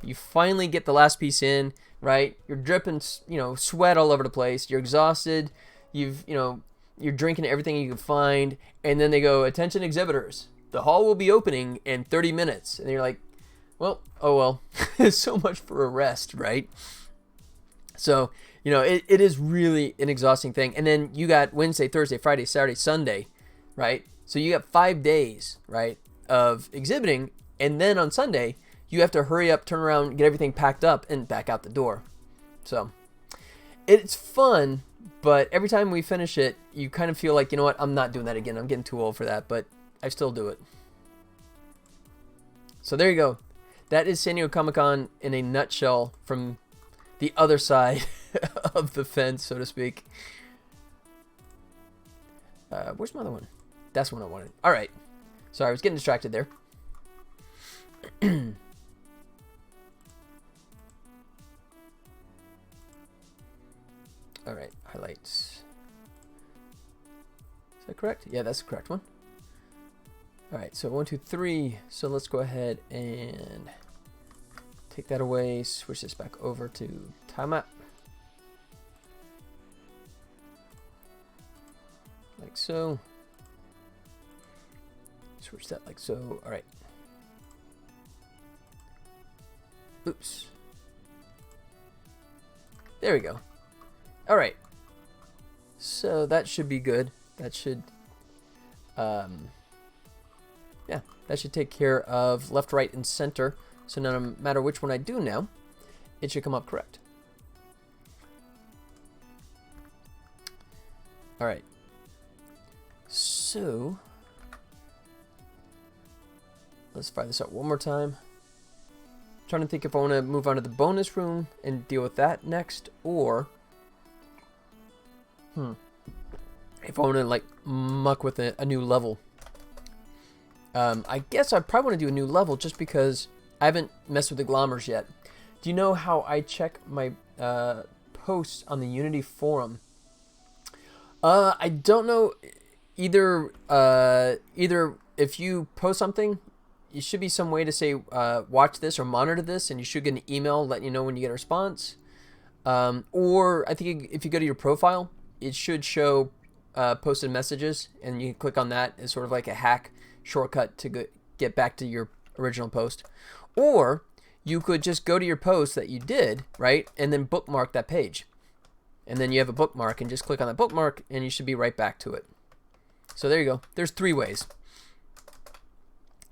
get the last piece in, right? You're dripping, sweat all over the place. You're exhausted. You're drinking everything you can find. And then they go, attention exhibitors, the hall will be opening in 30 minutes. And you're like, well, oh well. So much for a rest, right? So, it is really an exhausting thing. And then you got Wednesday, Thursday, Friday, Saturday, Sunday, right? So you got 5 days, right, of exhibiting. And then on Sunday, you have to hurry up, turn around, get everything packed up, and back out the door. So it's fun, but every time we finish it, you kind of feel like, what, I'm not doing that again. I'm getting too old for that, but I still do it. So there you go. That is San Diego Comic-Con in a nutshell from the other side of the fence, so to speak. Where's my other one? That's the one I wanted. All right. Sorry, I was getting distracted there. All right, highlights. Is that correct? Yeah, that's the correct one. All right, so 1, 2, 3. So let's go ahead and take that away. Switch this back over to timeout. Like so. Switch that like so. All right. Oops. There we go. All right. So that should be good. That should, yeah, that should take care of left, right, and center. So no matter which one I do now, it should come up correct. All right. So let's fire this out one more time. Trying to think if I want to move on to the bonus room and deal with that next, or if I want to like muck with a new level. I guess I probably want to do a new level just because I haven't messed with the glommers yet. Do you know how I check my posts on the Unity forum I don't know. Either either if you post something, you should be some way to say watch this or monitor this, and you should get an email letting you know when you get a response. Or I think if you go to your profile, it should show posted messages, and you can click on that as sort of like a hack shortcut to get back to your original post. Or you could just go to your post that you did, right, and then bookmark that page. And then you have a bookmark, and just click on that bookmark, and you should be right back to it. So there you go. There's 3 ways.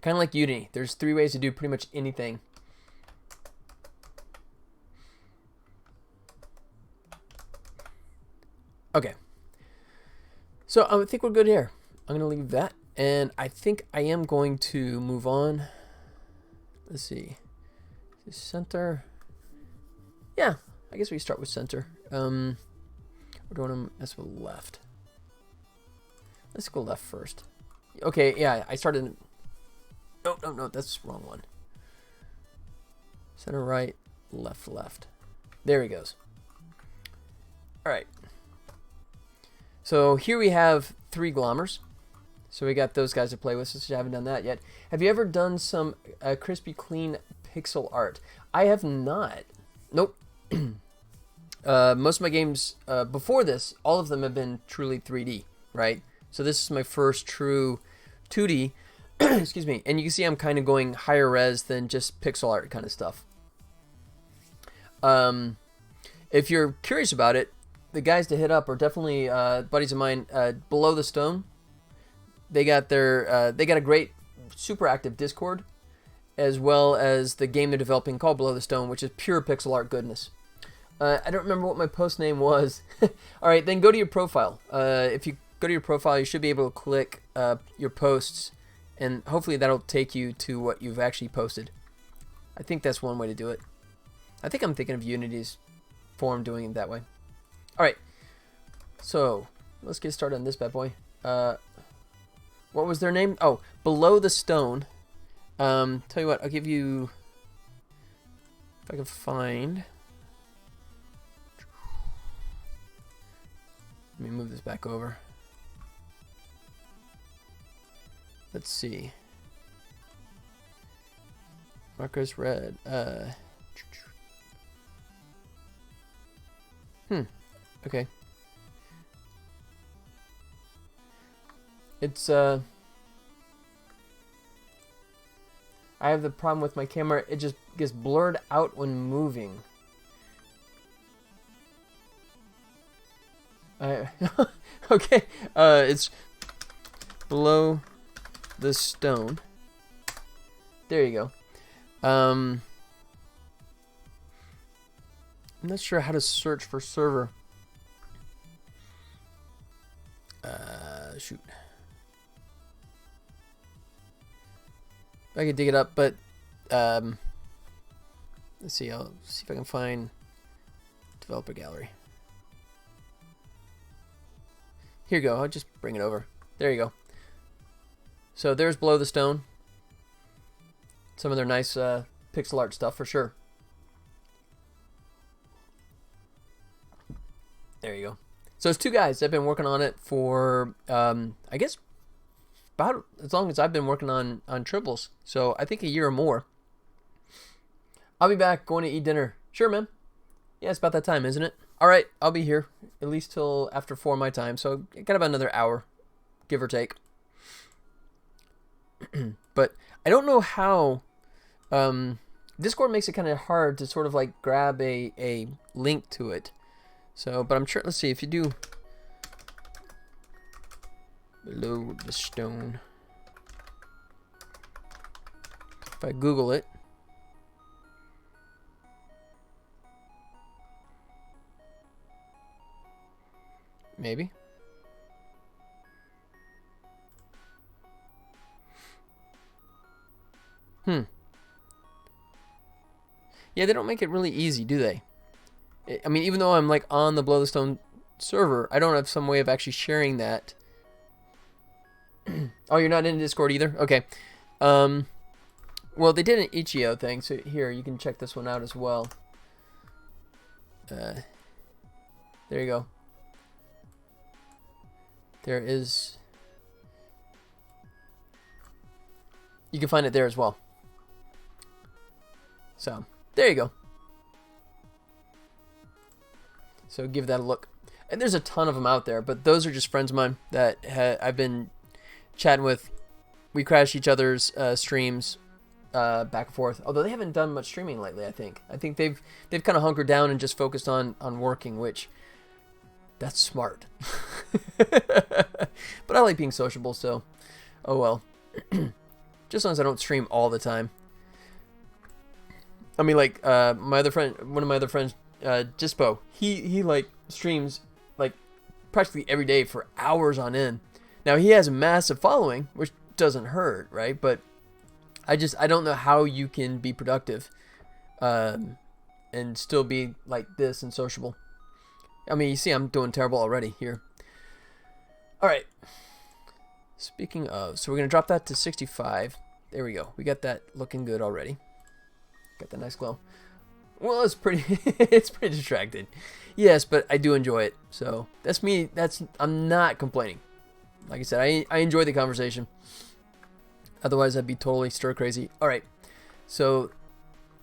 Kind of like Udemy. There's 3 ways to do pretty much anything. Okay. So I think we're good here. I'm going to leave that. And I think I am going to move on. Let's see. Center. Yeah, I guess we start with center. We're doing them as well left. Let's go left first. Okay, yeah, I started. No, that's the wrong one. Center right, left. There he goes. All right. So here we have 3 glommers. So we got those guys to play with, since I haven't done that yet. Have you ever done some crispy, clean pixel art? I have not. Nope. Most of my games before this, all of them have been truly 3D, right? So this is my first true 2D. Excuse me. And you can see I'm kind of going higher res than just pixel art kind of stuff. If you're curious about it, the guys to hit up are definitely buddies of mine. Below the Stone, they got a great, super active Discord, as well as the game they're developing called Below the Stone, which is pure pixel art goodness. I don't remember what my post name was. All right, then go to your profile. If you go to your profile, you should be able to click your posts, and hopefully that'll take you to what you've actually posted. I think that's one way to do it. I think I'm thinking of Unity's form doing it that way. All right, so let's get started on this bad boy. What was their name? Oh, Below the Stone. Tell you what, I'll give you, if I can find. Let me move this back over. Let's see. Marcus Red. Okay. It's I have the problem with my camera. It just gets blurred out when moving. Okay. It's Below the Stone. There you go. I'm not sure how to search for server. Shoot. I could dig it up, but let's see. I'll see if I can find developer gallery. Here you go. I'll just bring it over. There you go. So there's Below the Stone. Some of their nice pixel art stuff for sure. There you go. So it's 2 guys that have been working on it for, I guess, about as long as I've been working on Tribbles. So I think a year or more. I'll be back going to eat dinner. Sure, man. Yeah, it's about that time, isn't it? All right, I'll be here at least till after 4 my time. So I got about another hour, give or take. But I don't know how. Discord makes it kind of hard to sort of like grab a link to it. So, but I'm sure, let's see, if you do Below the Stone, if I Google it, maybe. Yeah, they don't make it really easy, do they? I mean, even though I'm like on the Below the Stone server, I don't have some way of actually sharing that. Oh, you're not in Discord either? Okay. Well, they did an itch.io thing, so here, you can check this one out as well. There you go. there is, you can find it there as well. So there you go. So give that a look. And there's a ton of them out there, but those are just friends of mine that I've been chatting with. We crash each other's streams back and forth. Although they haven't done much streaming lately, I think. I think they've kind of hunkered down and just focused on working, which that's smart. But I like being sociable, so oh well. Just as long as I don't stream all the time. I mean, like my other friend, one of my other friends, Dispo, he like streams like practically every day for hours on end. Now he has a massive following, which doesn't hurt, right? But I don't know how you can be productive and still be like this and sociable. I mean, you see I'm doing terrible already here. All right. Speaking of, so we're going to drop that to 65. There we go. We got that looking good already. Got that nice glow. Well, it's pretty it's pretty distracted. Yes, but I do enjoy it. So, that's me. I'm not complaining. Like I said, I enjoy the conversation. Otherwise, I'd be totally stir crazy. All right. So,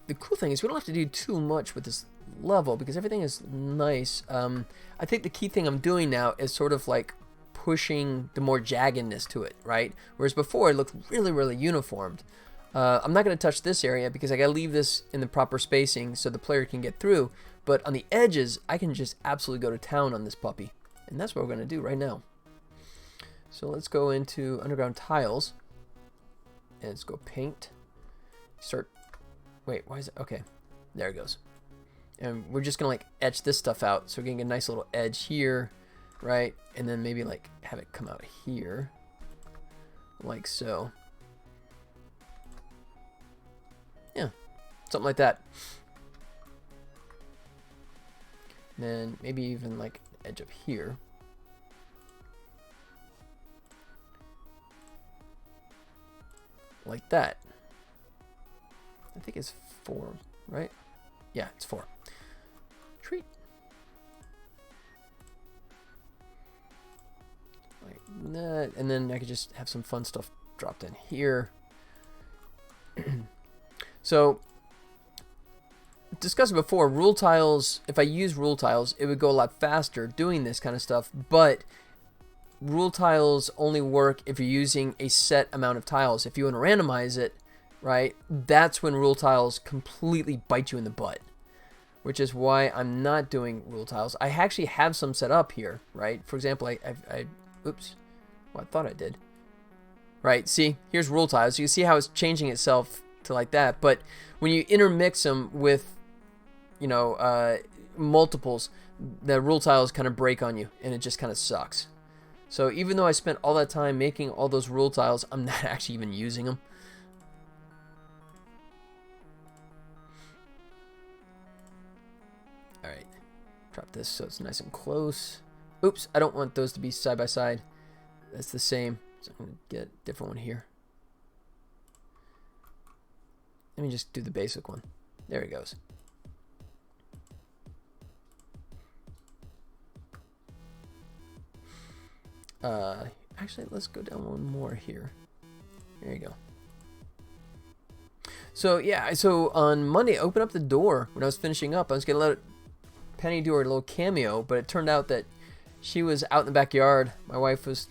the cool thing is we don't have to do too much with this level because everything is nice. I think the key thing I'm doing now is sort of like pushing the more jaggedness to it, right? Whereas before it looked really, really uniformed. I'm not going to touch this area because I got to leave this in the proper spacing so the player can get through. But on the edges, I can just absolutely go to town on this puppy. And that's what we're going to do right now. So let's go into underground tiles. And let's go paint. Start. Wait, why is it? Okay, there it goes. And we're just going to like etch this stuff out. So we're getting a nice little edge here, right? And then maybe like have it come out here. Like so. Yeah, something like that. And then maybe even like an edge up here. Like that. I think it's 4, right? Yeah, it's 4. Treat. Like that. And then I could just have some fun stuff dropped in here. So, discussed before, rule tiles, if I use rule tiles, it would go a lot faster doing this kind of stuff, but rule tiles only work if you're using a set amount of tiles. If you want to randomize it, right, that's when rule tiles completely bite you in the butt, which is why I'm not doing rule tiles. I actually have some set up here, right? For example, oops, well, I thought I did. Right, see, here's rule tiles. You can see how it's changing itself to like that, but when you intermix them with, you know, multiples, the rule tiles kind of break on you, and it just kind of sucks. So even though I spent all that time making all those rule tiles, I'm not actually even using them. All right, drop this so it's nice and close. Oops, I don't want those to be side by side. That's the same, so I'm gonna get a different one here. Let me just do the basic one. There it goes. Actually, let's go down one more here. There you go. So, yeah, so on Monday, I opened up the door when I was finishing up. I was going to let Penny do her little cameo, but it turned out that she was out in the backyard. My wife was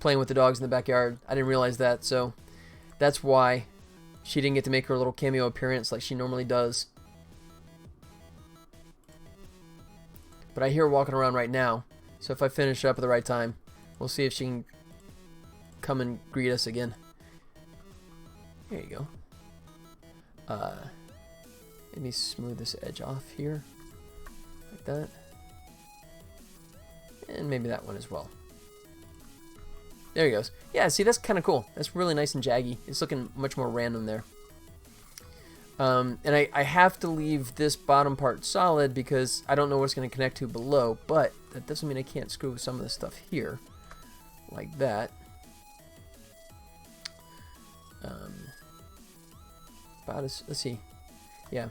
playing with the dogs in the backyard. I didn't realize that, so that's why she didn't get to make her little cameo appearance like she normally does. But I hear her walking around right now. So if I finish up at the right time, we'll see if she can come and greet us again. There you go. Maybe smooth this edge off here. Like that. And maybe that one as well. There he goes. Yeah, see, that's kind of cool. That's really nice and jaggy. It's looking much more random there. And I have to leave this bottom part solid because I don't know what's going to connect to below, but that doesn't mean I can't screw with some of this stuff here. Like that. Let's see. Yeah.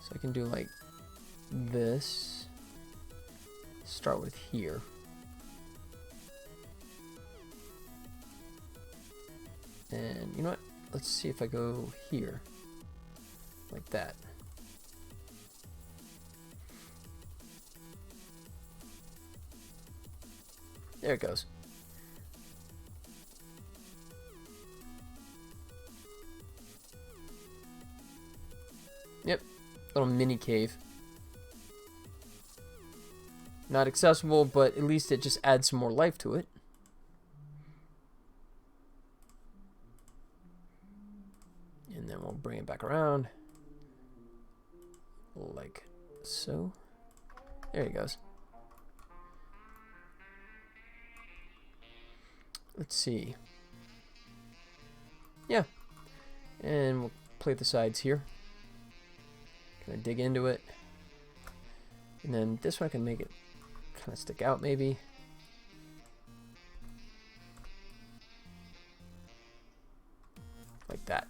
So I can do like this. Start with here. And you know what? Let's see if I go here. Like that. There it goes. Yep, little mini cave. Not accessible, but at least it just adds some more life to it. And then we'll bring it back around. Like so. There he goes. Let's see. Yeah. And we'll play the sides here. Kind of dig into it. And then this one I can make it kind of stick out maybe. Like that.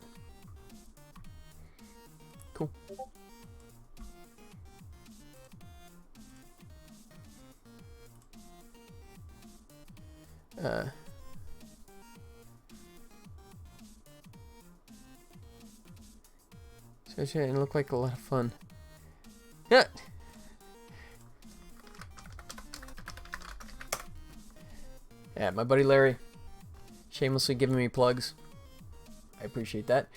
Cool. So it looked like a lot of fun. Yeah. Yeah, my buddy Larry, shamelessly giving me plugs. I appreciate that.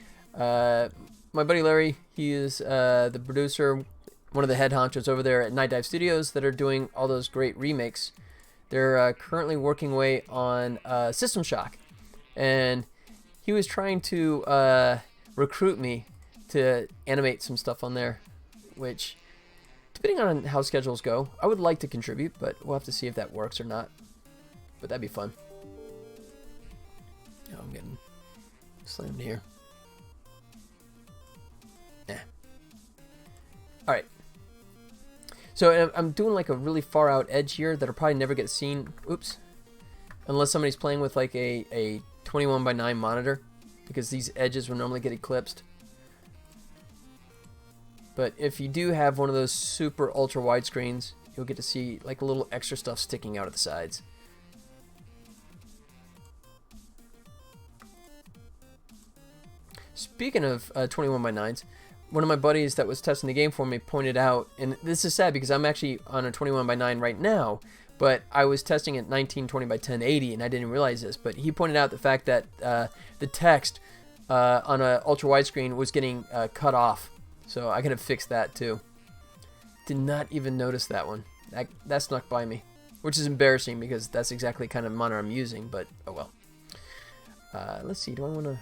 My buddy Larry, he is the producer, one of the head honchos over there at Night Dive Studios that are doing all those great remakes. They're currently working away on System Shock, and he was trying to recruit me to animate some stuff on there, which, depending on how schedules go, I would like to contribute, but we'll have to see if that works or not. But that'd be fun. Oh, I'm getting slammed here. Yeah. All right. So I'm doing like a really far out edge here that'll probably never get seen. Oops. Unless somebody's playing with like a 21:9 monitor, because these edges will normally get eclipsed. But if you do have one of those super ultra wide screens, you'll get to see like a little extra stuff sticking out of the sides. Speaking of 21:9s, one of my buddies that was testing the game for me pointed out, and this is sad because I'm actually on a 21:9 right now, but I was testing at 1920x1080 and I didn't realize this, but he pointed out the fact that the text on an ultra wide screen was getting cut off. So I could have fixed that too. Did not even notice that one. That snuck by me, which is embarrassing because that's exactly kind of monitor I'm using, but oh well. Let's see, do I want to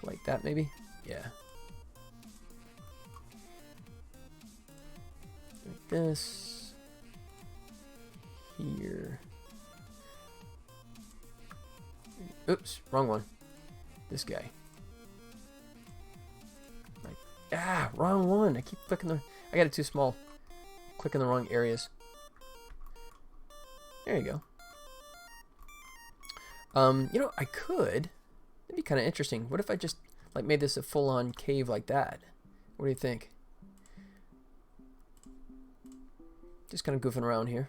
go like that maybe? Yeah. Like this. Here. Oops, wrong one. This guy. Ah, wrong one. I keep clicking I got it too small. Clicking the wrong areas. There you go. You know, I could. That'd be kind of interesting. What if I just like made this a full-on cave like that? What do you think? Just kind of goofing around here.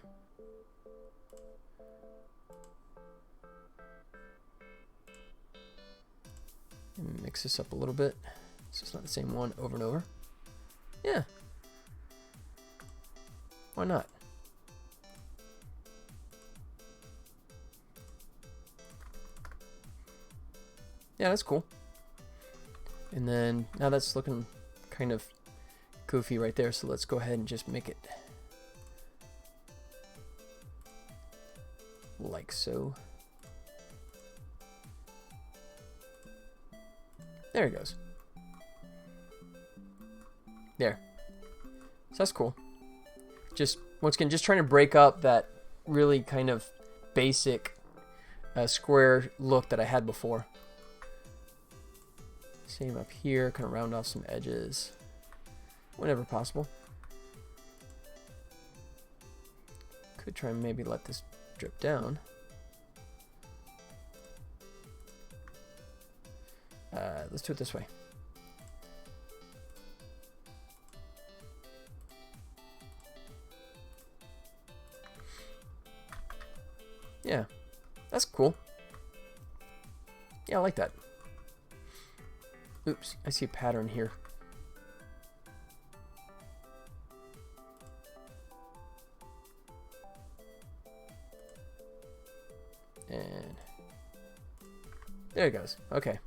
Mix this up a little bit. So it's not the same one over and over. Yeah. Why not? Yeah, that's cool. And then now that's looking kind of goofy right there. So let's go ahead and just make it like so. There it goes. There. So that's cool. Just, once again, just trying to break up that really kind of basic square look that I had before. Same up here, kind of round off some edges whenever possible. Could try and maybe let this drip down. Let's do it this way. Yeah, that's cool. Yeah, I like that. Oops, I see a pattern here. And there it goes. Okay.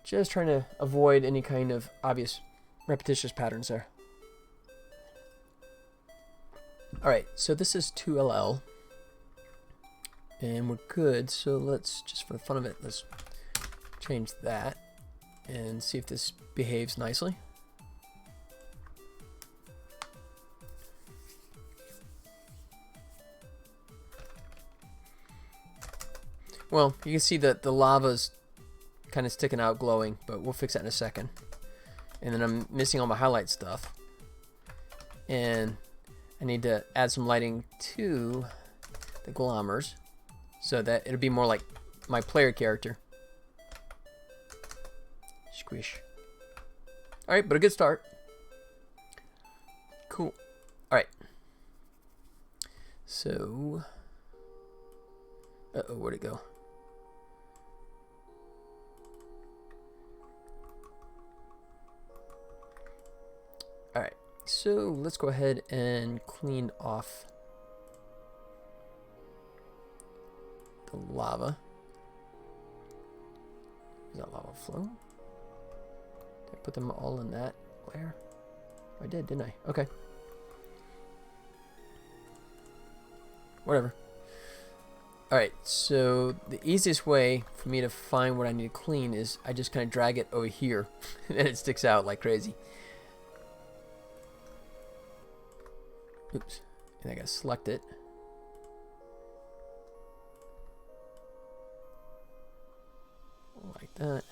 Just trying to avoid any kind of obvious repetitious patterns there. Alright, so this is 2LL. And we're good, so let's, just for the fun of it, let's change that and see if this behaves nicely. Well, you can see that the lava's kind of sticking out glowing, but we'll fix that in a second. And then I'm missing all my highlight stuff. And I need to add some lighting to the glommers so that it'll be more like my player character. Squish. Alright, but a good start. Cool. Alright. So... uh-oh, where'd it go? Alright, so let's go ahead and clean off the lava. Is that lava flow? Did I put them all in that layer? I did, didn't I? Okay. Whatever. Alright, so the easiest way for me to find what I need to clean is I just kind of drag it over here and then it sticks out like crazy. Oops, and I gotta select it. Like that.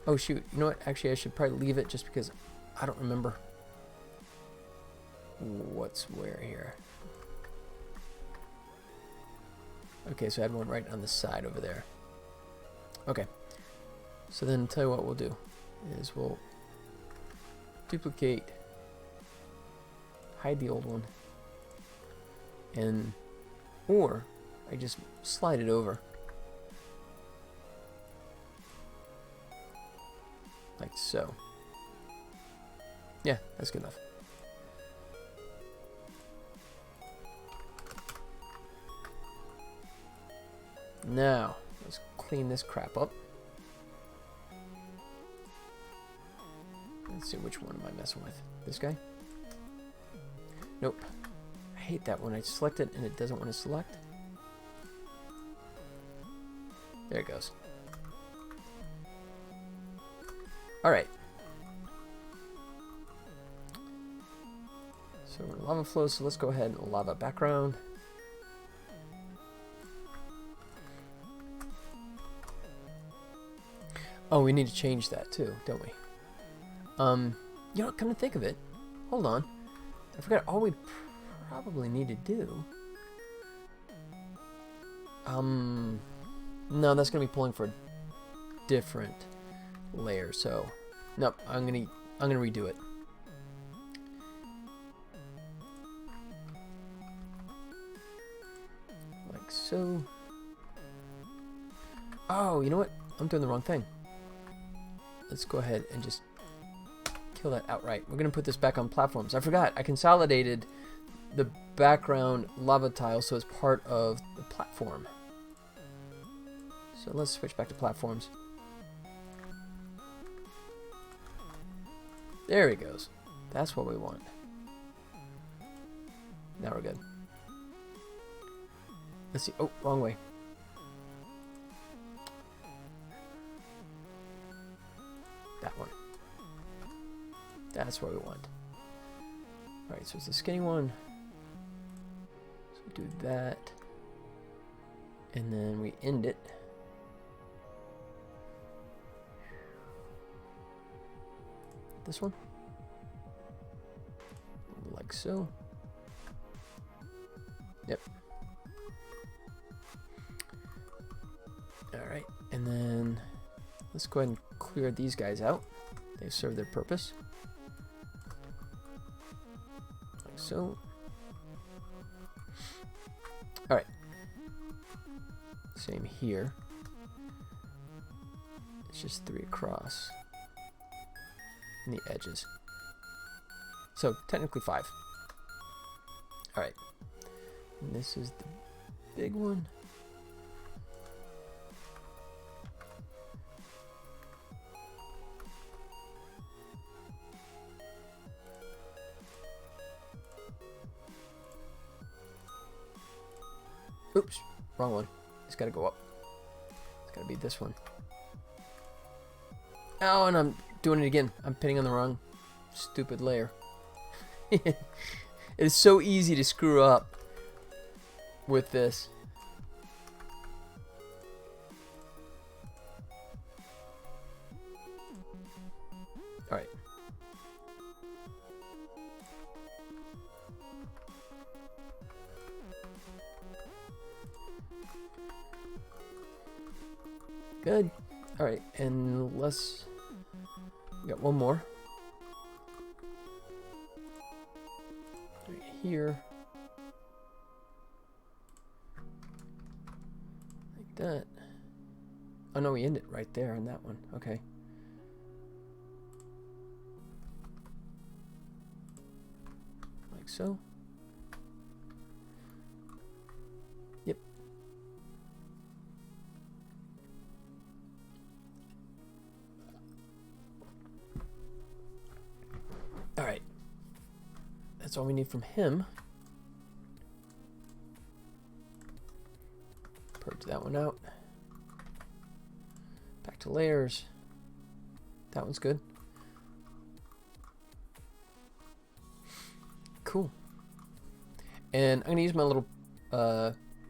Oh shoot, you know what? Actually, I should probably leave it just because I don't remember what's where here. Okay, so I had one right on the side over there. Okay, so then tell you what we'll do is we'll duplicate, hide the old one, and or I just slide it over like so. Yeah, that's good enough. Now let's clean this crap up. Let's see, which one am I messing with? This guy? Nope. I hate that when I select it and it doesn't want to select. There it goes. Alright. So we're in lava flow, so let's go ahead and lava background. Oh, we need to change that too, don't we? You know, come to think of it, hold on. I forgot all we probably need to do. No, that's gonna be pulling for a different layer, so nope, I'm gonna redo it. Like so. Oh, you know what? I'm doing the wrong thing. Let's go ahead and just kill that outright. We're going to put this back on platforms. I forgot. I consolidated the background lava tile so it's part of the platform. So let's switch back to platforms. There he goes. That's what we want. Now we're good. Let's see. Oh, wrong way. That one. That's what we want. Alright, so it's the skinny one. So we do that. And then we end it. This one. Like so. Yep. Alright, and then let's go ahead and clear these guys out. They've served their purpose. Like so. Alright. Same here. It's just 3 across. And the edges. So technically 5. Alright. And this is the big one. Oops, wrong one. It's got to go up. It's got to be this one. Oh, and I'm doing it again. I'm pinning on the wrong stupid layer. It is so easy to screw up with this. All right. Good. All right, and let's. We got one more. Right here. Like that. Oh no, we end it right there on that one. Okay. Like so. Yep. All right. That's all we need from him. Purge that one out. Back to layers. That one's good. Cool. And I'm gonna use my little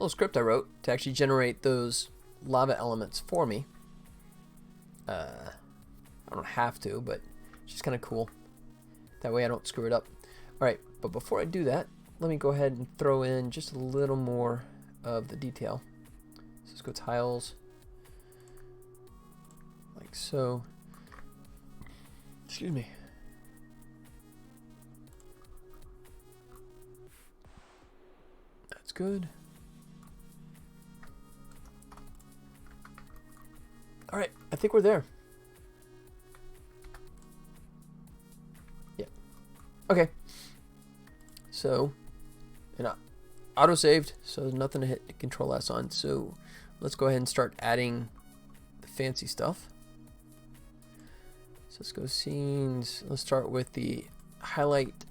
script I wrote to actually generate those lava elements for me. I don't have to, but it's just kind of cool. That way I don't screw it up. All right, but before I do that, let me go ahead and throw in just a little more of the detail. So let's go tiles, like so. Excuse me. That's good. All right, I think we're there. Yeah. Okay. So, and auto saved, so there's nothing to hit Control S on. So let's go ahead and start adding the fancy stuff. So let's go scenes. Let's start with the highlight.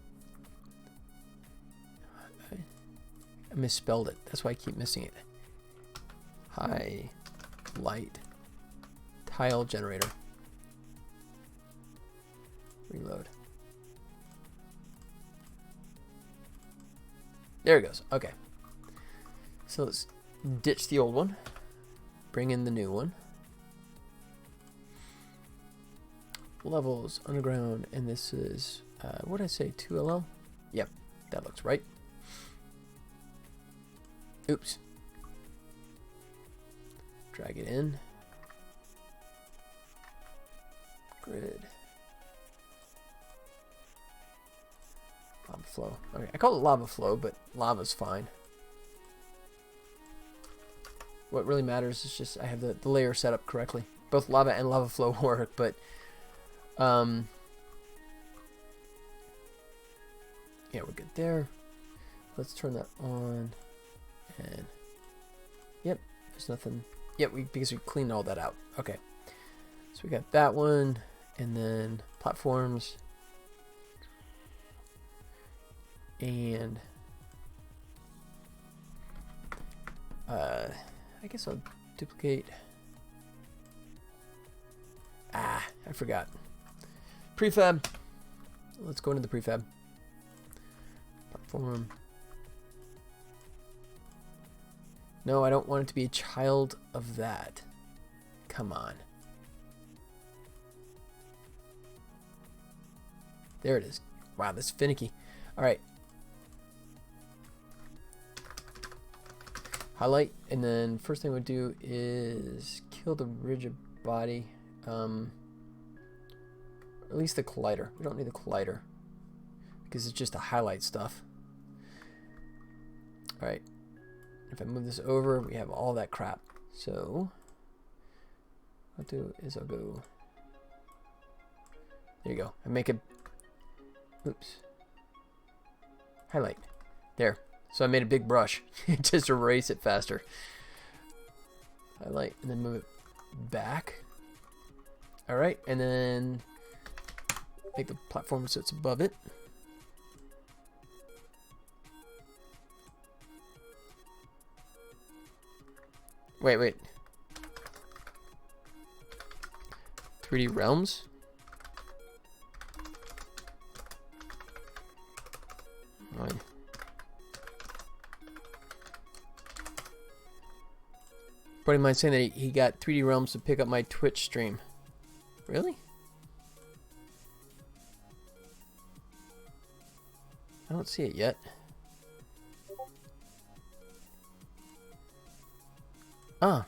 I misspelled it. That's why I keep missing it. Highlight tile generator. Reload. There it goes. Okay. So let's ditch the old one. Bring in the new one. Levels, underground, and this is, what did I say, 2LL? Yep, that looks right. Oops. Drag it in. Grid. Lava flow. Okay, I call it lava flow, but lava's fine. What really matters is just I have the layer set up correctly. Both lava and lava flow work, but yeah, we're good there. Let's turn that on, and yep, there's nothing. Yep, because we cleaned all that out. Okay, so we got that one, and then platforms, and I guess I'll duplicate. I forgot. Prefab. Let's go into the prefab. Platform. No, I don't want it to be a child of that. Come on. There it is. Wow, that's finicky. All right. Highlight, and then first thing we'll do is kill the rigid body. At least the collider. We don't need the collider because it's just to highlight stuff. All right. If I move this over, we have all that crap. So What I'll do is I'll go. There you go. I make a. Oops. Highlight. There. So I made a big brush. Just erase it faster. Highlight and then move it back. Alright, and then make the platform so it's above it. Wait. 3D realms? Fine. Buddy of mine saying that he got 3D realms to pick up my Twitch stream. Really? I don't see it yet. Ah.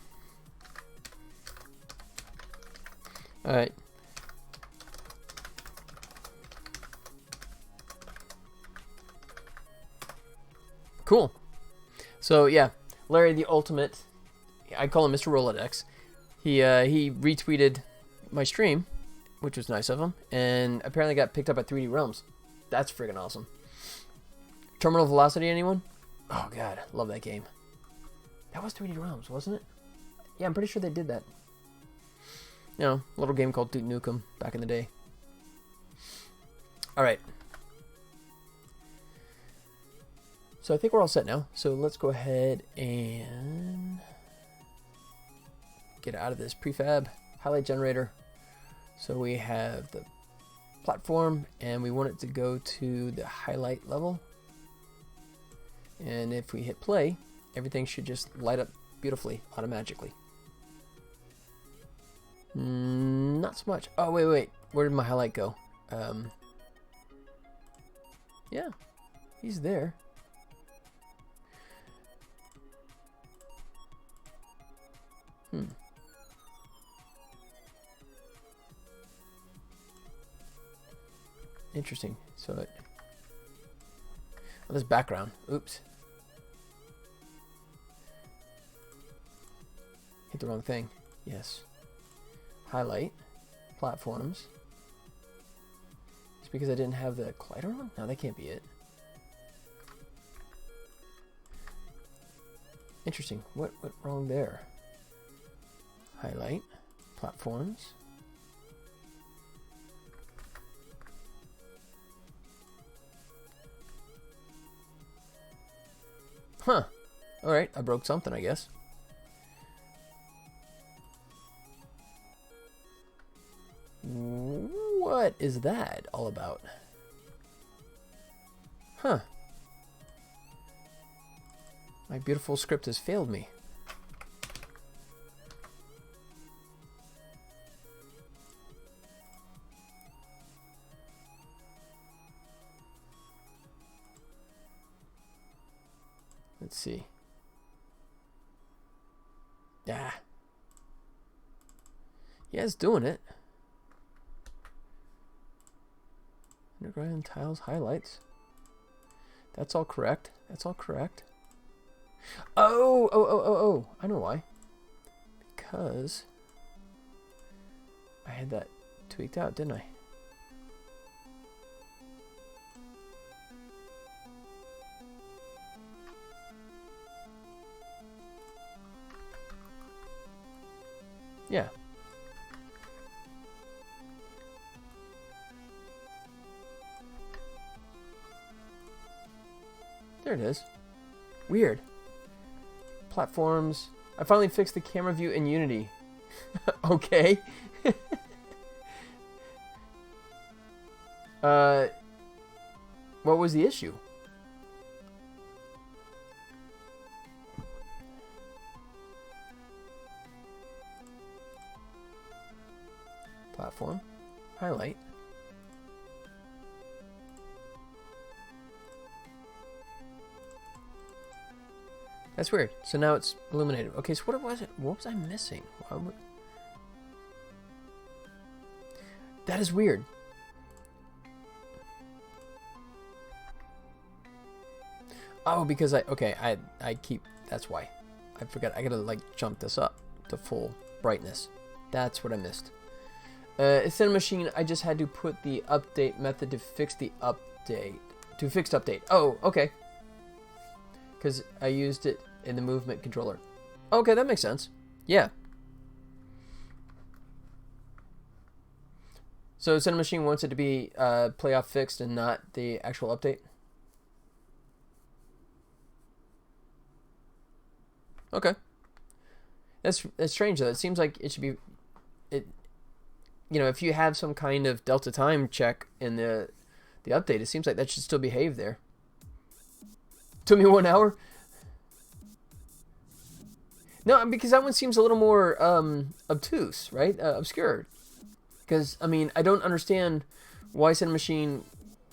Alright. Cool. So yeah, Larry the Ultimate, I call him Mr. Rolodex. He retweeted my stream, which was nice of him, and apparently got picked up at 3D Realms. That's friggin' awesome. Terminal Velocity, anyone? Oh god, love that game. That was 3D Realms, wasn't it? Yeah, I'm pretty sure they did that. You know, a little game called Duke Nukem back in the day. Alright. So I think we're all set now. So let's go ahead and get out of this prefab highlight generator. So we have the platform and we want it to go to the highlight level. And if we hit play, everything should just light up beautifully automatically. Not so much. Oh, wait. Where did my highlight go? Yeah, he's there. Interesting. So it. Oh, this background. Oops. Hit the wrong thing. Yes. Highlight. Platforms. It's because I didn't have the collider on? No, that can't be it. Interesting. What went wrong there? Highlight. Platforms. Huh. Alright, I broke something, I guess. What is that all about? Huh. My beautiful script has failed me. Let's see. Yeah. Yeah, it's doing it. Underground tiles highlights. That's all correct. That's all correct. Oh. I know why. Because I had that tweaked out, didn't I? Yeah. There it is. Weird. Platforms. I finally fixed the camera view in Unity. Okay. What was the issue? Platform. Highlight. That's weird. So now it's illuminated. Okay, so what was it? What was I missing? That is weird. Oh, because I keep, that's why. I forgot, I gotta like jump this up to full brightness. That's what I missed. Instead of machine, I just had to put the update method to fix the update. To fixed update. Oh, okay. Because I used it in the movement controller. Okay, that makes sense. Yeah. So Cinema Machine wants it to be playoff fixed and not the actual update? Okay. That's strange though. It seems like it should be if you have some kind of delta time check in the update, it seems like that should still behave there. Took me 1 hour? No, because that one seems a little more obtuse, right? Obscure. Because, I mean, I don't understand why Cinema Machine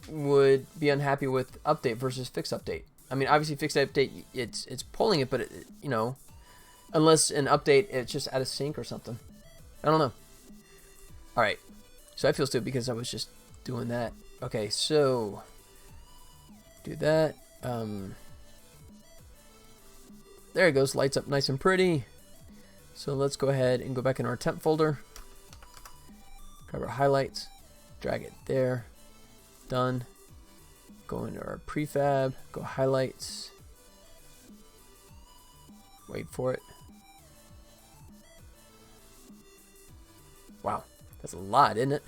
would be unhappy with update versus fixed update. I mean, obviously fixed update, it's pulling it, but, unless an update, it's just out of sync or something. I don't know. All right. So I feel stupid because I was just doing that. Okay, so do that. There it goes. Lights up nice and pretty. So let's go ahead and go back in our temp folder. Grab our highlights. Drag it there. Done. Go into our prefab. Go highlights. Wait for it. Wow. That's a lot, isn't it?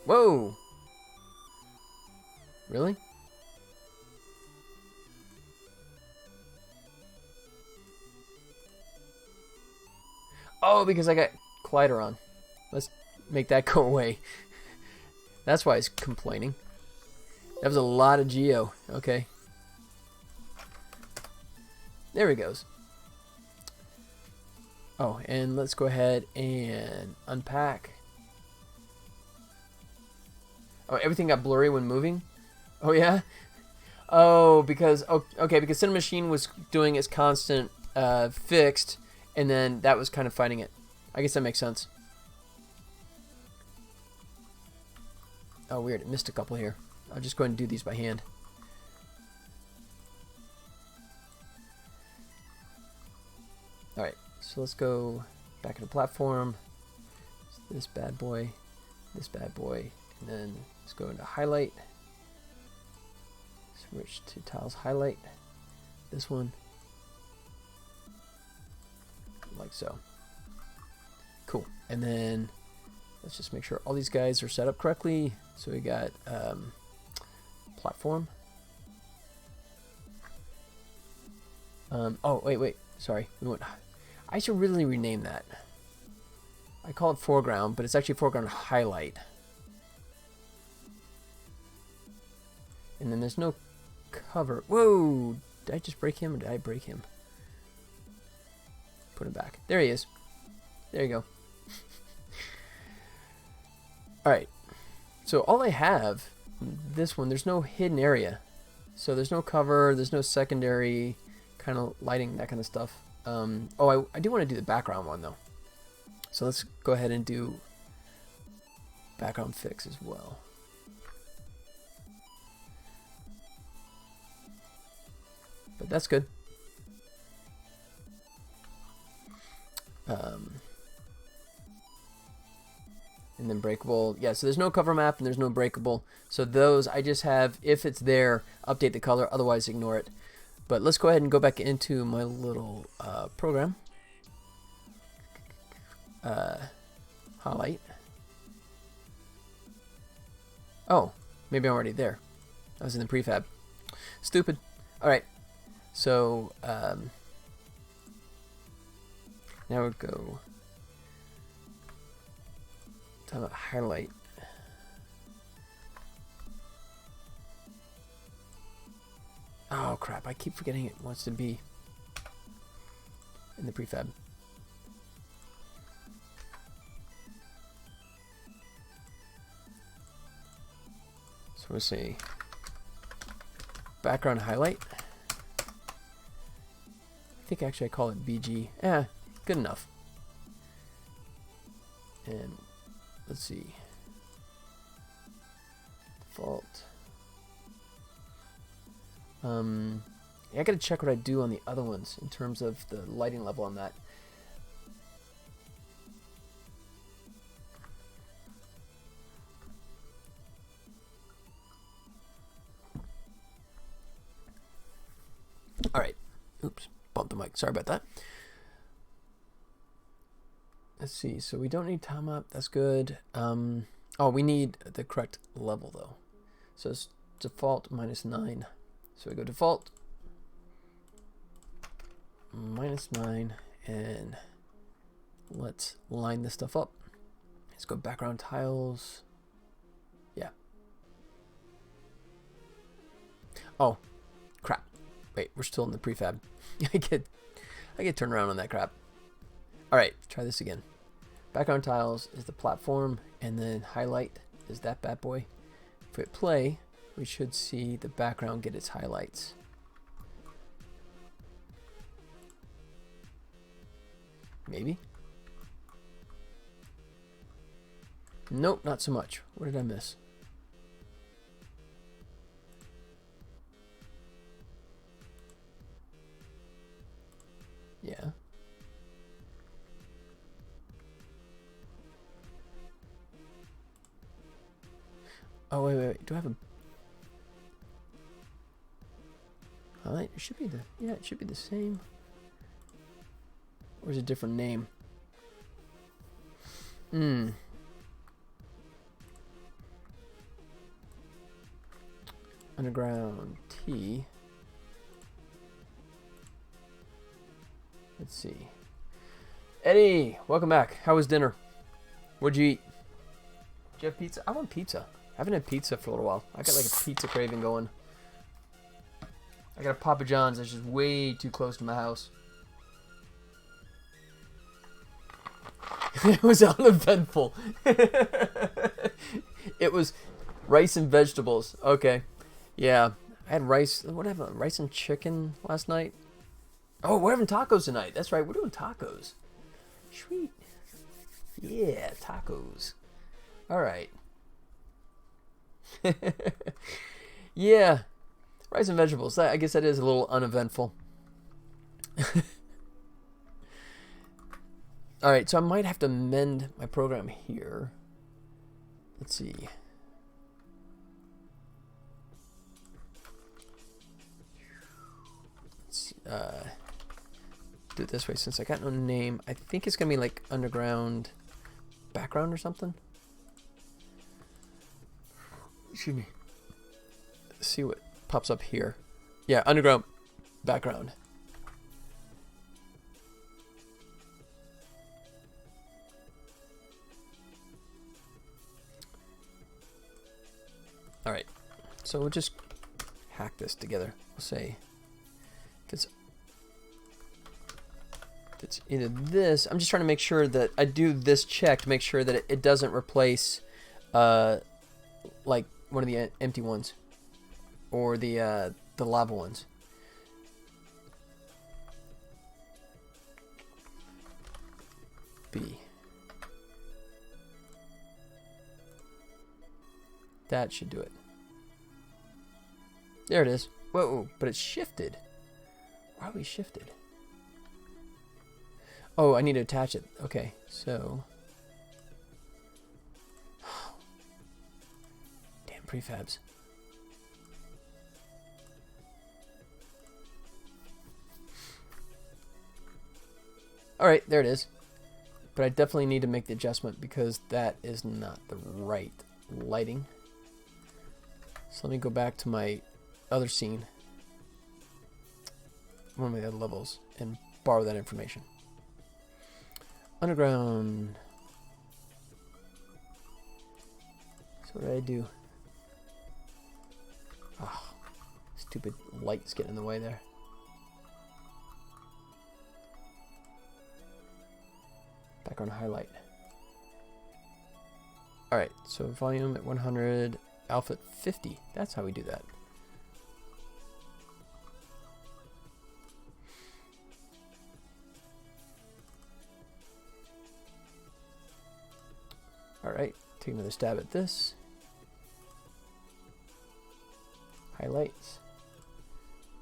Whoa! Really? Oh, because I got Collider on. Let's make that go away. That's why it's complaining. That was a lot of geo. Okay. There he goes. Oh, and let's go ahead and unpack. Oh, everything got blurry when moving? Oh, yeah? Oh, because... okay, because Cinema Machine was doing its constant fixed, and then that was kind of fighting it. I guess that makes sense. Oh, weird. It missed a couple here. I'll just go ahead and do these by hand. Alright, so let's go back into platform. This bad boy, and then let's go into highlight. Switch to tiles highlight. This one. Like so. Cool. And then let's just make sure all these guys are set up correctly. So we got platform. Oh, wait. Sorry. I should really rename that. I call it foreground, but it's actually foreground highlight. And then there's no cover. Whoa! Did I just break him or did I break him? Put him back. There he is. There you go. Alright. So all I have, this one, there's no hidden area. So there's no cover, there's no secondary kind of lighting, that kind of stuff. Oh, I do want to do the background one though. So let's go ahead and do background fix as well. But that's good. And then breakable. Yeah, so there's no cover map and there's no breakable. So those I just have, if it's there, update the color, otherwise ignore it. But let's go ahead and go back into my little program. Highlight. Oh, maybe I'm already there. I was in the prefab. Stupid. Alright. So, now we'll go to highlight. Oh crap, I keep forgetting it wants to be in the prefab. So we'll say background highlight. I think actually I call it BG. Yeah, good enough. And let's see. Default. I gotta check what I do on the other ones in terms of the lighting level on that. All right. Oops, bumped the mic. Sorry about that. Let's see. So we don't need time up. That's good. Oh, we need the correct level though. So it's default -9. So we go default -9, and let's line this stuff up. Let's go background tiles. Yeah. Oh, crap. Wait, we're still in the prefab. I get turned around on that crap. All right, try this again. Background tiles is the platform, and then highlight is that bad boy. If we hit play, we should see the background get its highlights. Maybe? Nope, not so much. What did I miss? Yeah. Oh, wait. Do I have a... Highlight? It should be the... Yeah, it should be the same. Or is it a different name? Underground T. Let's see. Eddie, welcome back. How was dinner? What'd you eat? Did you have pizza? I want pizza. I haven't had pizza for a little while. I got like a pizza craving going. I got a Papa John's that's just way too close to my house. It was uneventful. It was rice and vegetables. Okay. Yeah. I had rice. What happened? Rice and chicken last night. Oh, we're having tacos tonight. That's right. We're doing tacos. Sweet. Yeah, tacos. All right. Yeah. Rice and vegetables. I guess that is a little uneventful. All right, so I might have to amend my program here. Let's see. Let's do it this way since I got no name. I think it's gonna be like underground background or something. Excuse me. Let's see what pops up here. Yeah, underground background. All right, so we'll just hack this together. We'll say if it's either this. I'm just trying to make sure that I do this check to make sure that it doesn't replace like one of the empty ones or the lava ones. B. That should do it. There it is. Whoa, but it's shifted. Why are we shifted? Oh, I need to attach it. Okay, so... Damn prefabs. Alright, there it is. But I definitely need to make the adjustment because that is not the right lighting. So let me go back to my other scene, one of my other levels, and borrow that information. Underground. So what did I do? Oh, stupid light's getting in the way there. Background highlight. Alright, so volume at 100. Alpha 50. That's how we do that. All right, take another stab at this. Highlights.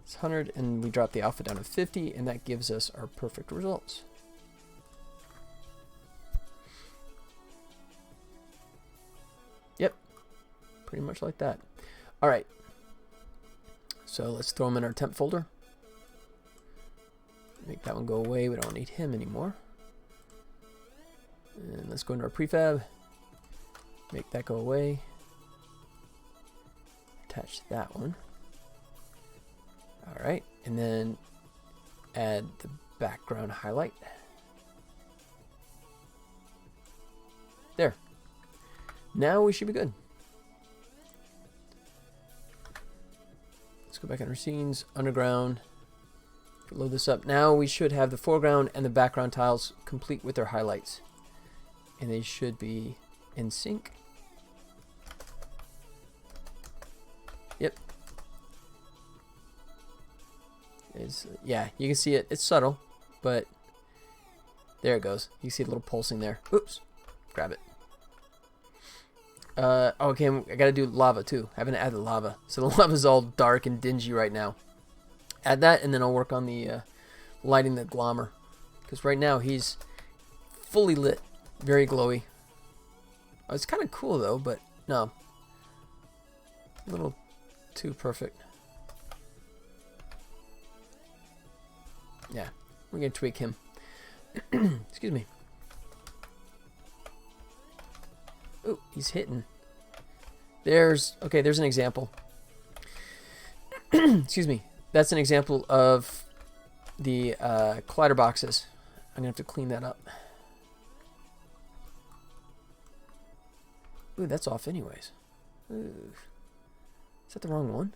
It's 100, and we drop the alpha down to 50, and that gives us our perfect results. Yep. Pretty much like that. All right. So let's throw them in our temp folder. Make that one go away. We don't need him anymore. And let's go into our prefab. Make that go away. Attach that one. Alright, and then add the background highlight. There. Now we should be good. Let's go back on our scenes, underground. Load this up. Now we should have the foreground and the background tiles complete with their highlights. And they should be in sync. Yep. Yeah, you can see it. It's subtle, but there it goes. You see a little pulsing there. Oops. Grab it. Okay, I gotta do lava too. I haven't added lava. So the lava's all dark and dingy right now. Add that, and then I'll work on the lighting the glommer. Because right now he's fully lit. Very glowy. Oh, it's kind of cool though, but no. A little too perfect. Yeah, we're going to tweak him. Excuse me. Ooh, he's hitting. There's an example. Excuse me. That's an example of the collider boxes. I'm going to have to clean that up. Ooh, that's off anyways. Ooh. Is that the wrong one?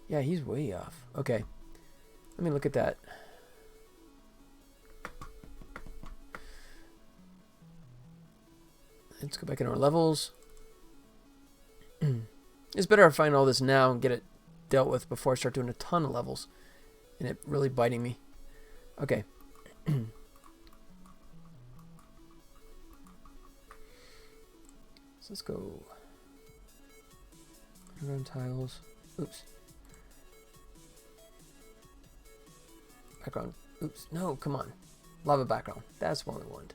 Yeah, he's way off. Okay. Let me look at that. Let's go back in our levels. It's better to find all this now and get it dealt with before I start doing a ton of levels and it really biting me. Okay. So let's go underground tiles. Oops. Background. Oops. No, come on. Lava background. That's what we want.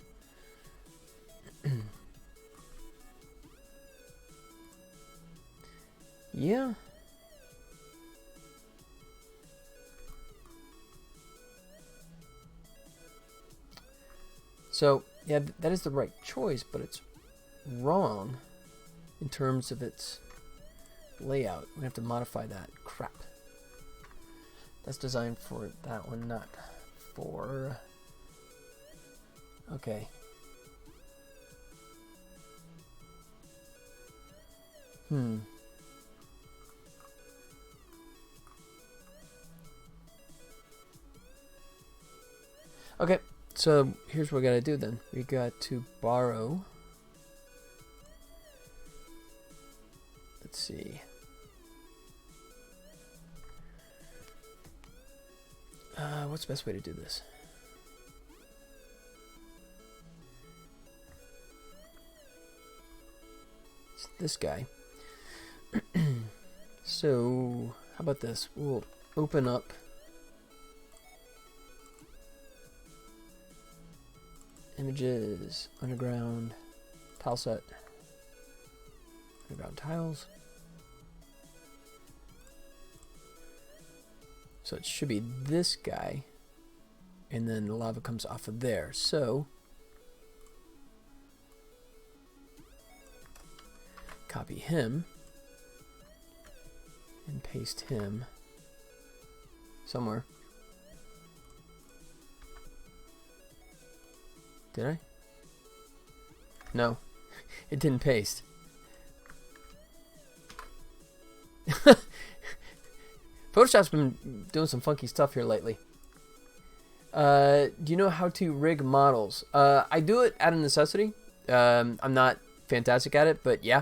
Yeah. So, yeah, that is the right choice, but it's wrong in terms of its layout. We have to modify that. Crap. That's designed for that one, not for... Okay. Okay, so here's what we gotta do then. We got to borrow... Let's see. What's the best way to do this? It's this guy. So, how about this? We'll open up images, underground, tile set, underground tiles. So it should be this guy, and then the lava comes off of there. So copy him and paste him somewhere. Did I? No, it didn't paste. Photoshop's been doing some funky stuff here lately. Do you know how to rig models? I do it out of necessity. I'm not fantastic at it, but yeah.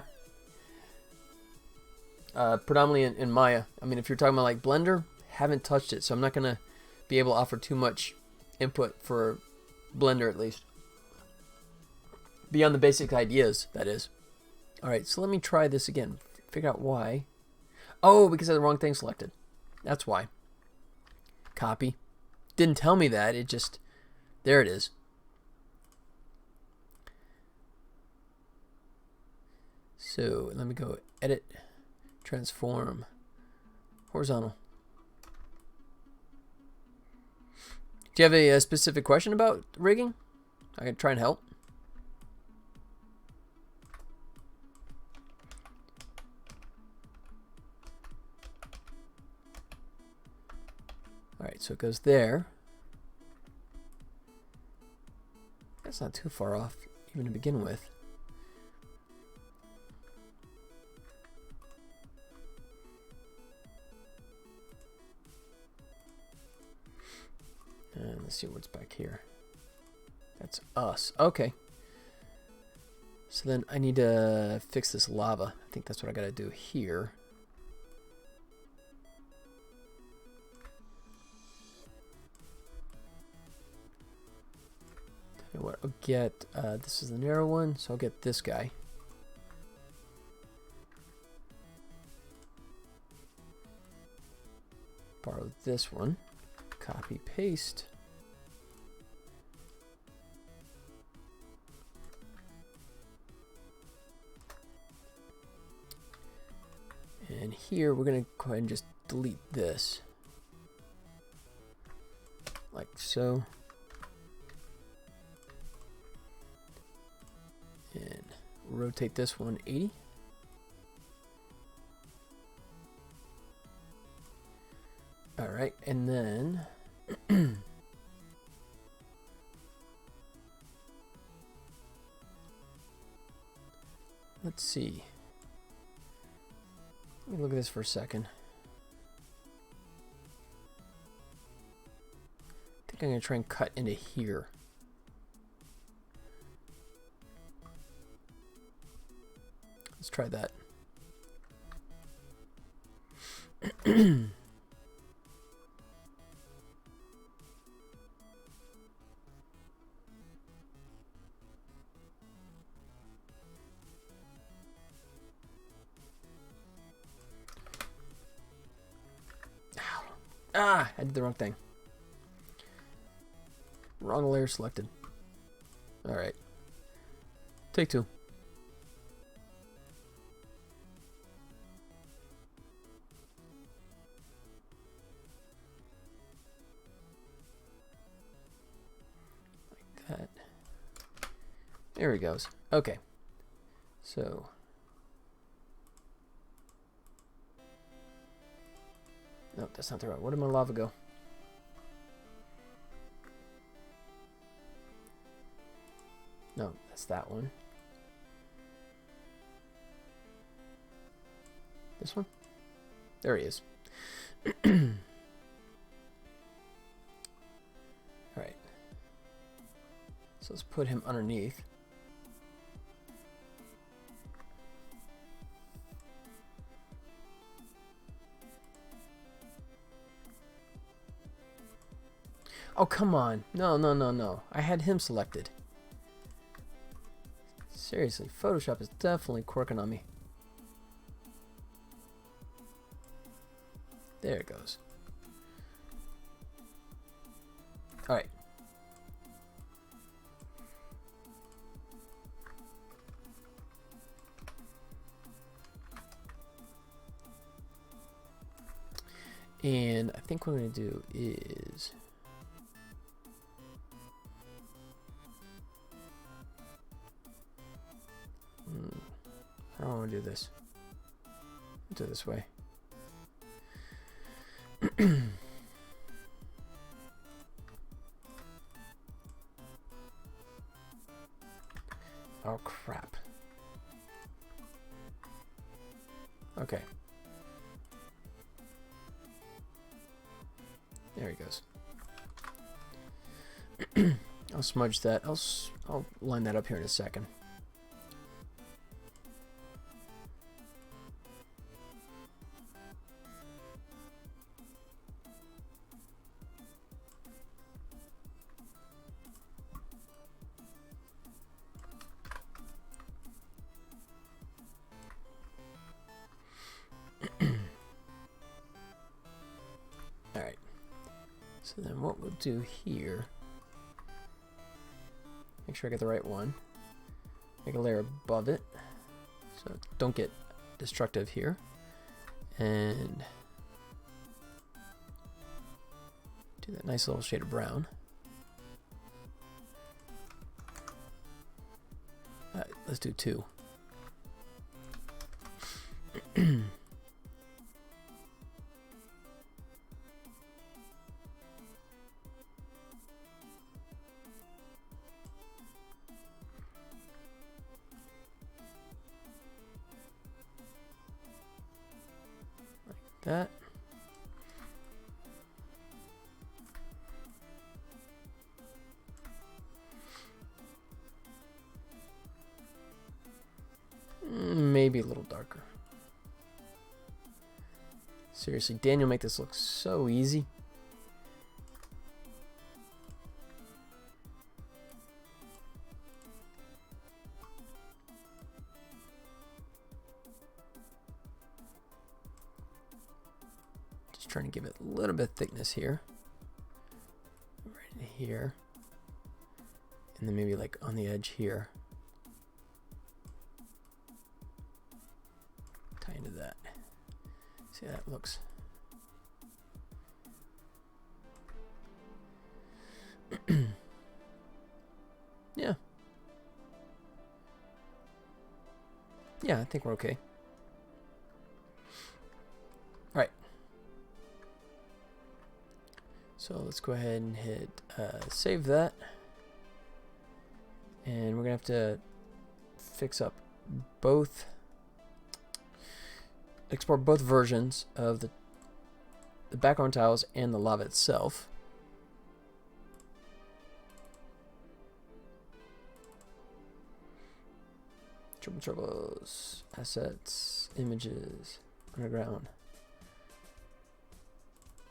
Predominantly in Maya. I mean, if you're talking about like Blender, haven't touched it, so I'm not going to be able to offer too much input for Blender at least. Beyond the basic ideas, that is. Alright, so let me try this again. Figure out why. Oh, because I had the wrong thing selected. That's why. Copy. Didn't tell me that. It just... There it is. So let me go edit, transform, horizontal. Do you have a specific question about rigging? I can try and help. All right, so it goes there. That's not too far off, even to begin with. And let's see what's back here. That's us. Okay. So then I need to fix this lava. I think that's what I gotta do here. You know what? I'll get this is the narrow one, so I'll get this guy. Borrow this one. Copy, paste. And here we're going to go ahead and just delete this. Like so. And rotate this 180. All right, and then let's see. Let me look at this for a second. I think I'm going to try and cut into here. Let's try that. Ah, I did the wrong thing. Wrong layer selected. All right. Take two. Like that. There he goes. Okay. So. No, that's not the right. Where did my lava go? No, that's that one. This one? There he is. Alright. So let's put him underneath. Oh, come on. No, no, no, no. I had him selected. Seriously, Photoshop is definitely quirking on me. There it goes. All right. And I think what I'm going to do is... I don't want to do this. Do it this way. Oh crap. Okay. There he goes. I'll smudge that. I'll line that up here in a second. So then what we'll do here, make sure I get the right one, make a layer above it, So don't get destructive here. And do that nice little shade of brown. All right, let's do 2. That. Maybe a little darker. Seriously, Daniel, make this look so easy. Just trying to give it a little bit of thickness here. Right in here. And then maybe like on the edge here. Tie into that. See how that looks. Yeah. Yeah, I think we're okay. All right. So let's go ahead and hit save that. And we're gonna have to fix up both, export both versions of the background tiles and the lava itself. Tribble Troubles, assets, images, underground,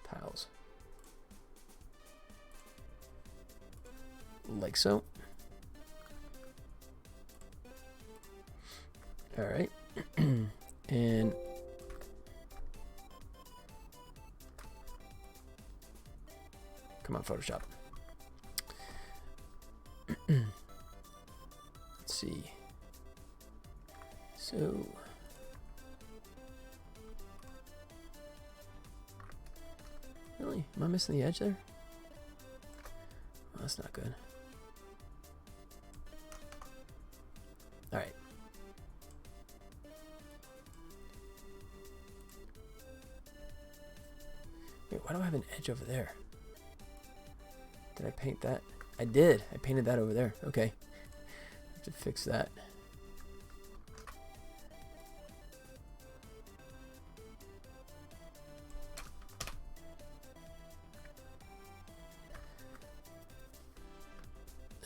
tiles. Like so. All right. And come on, Photoshop. Let's see. So really, am I missing the edge there? Oh, that's not good. All right. Wait, why do I have an edge over there? Did I paint that? I did. I painted that over there. Okay. I have to fix that.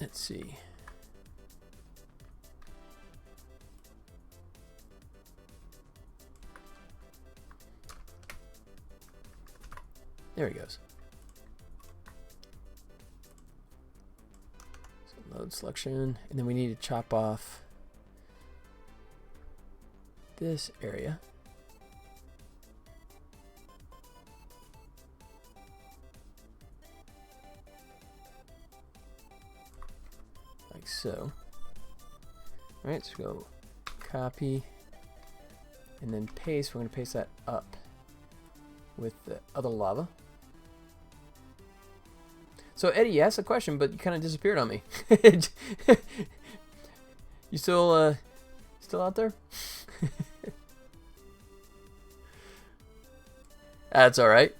Let's see. There he goes. So load selection, and then we need to chop off this area. Like so. All right, so go copy and then paste. We're going to paste that up with the other lava. So Eddie, you asked a question, but you kind of disappeared on me. You still out there? That's all right.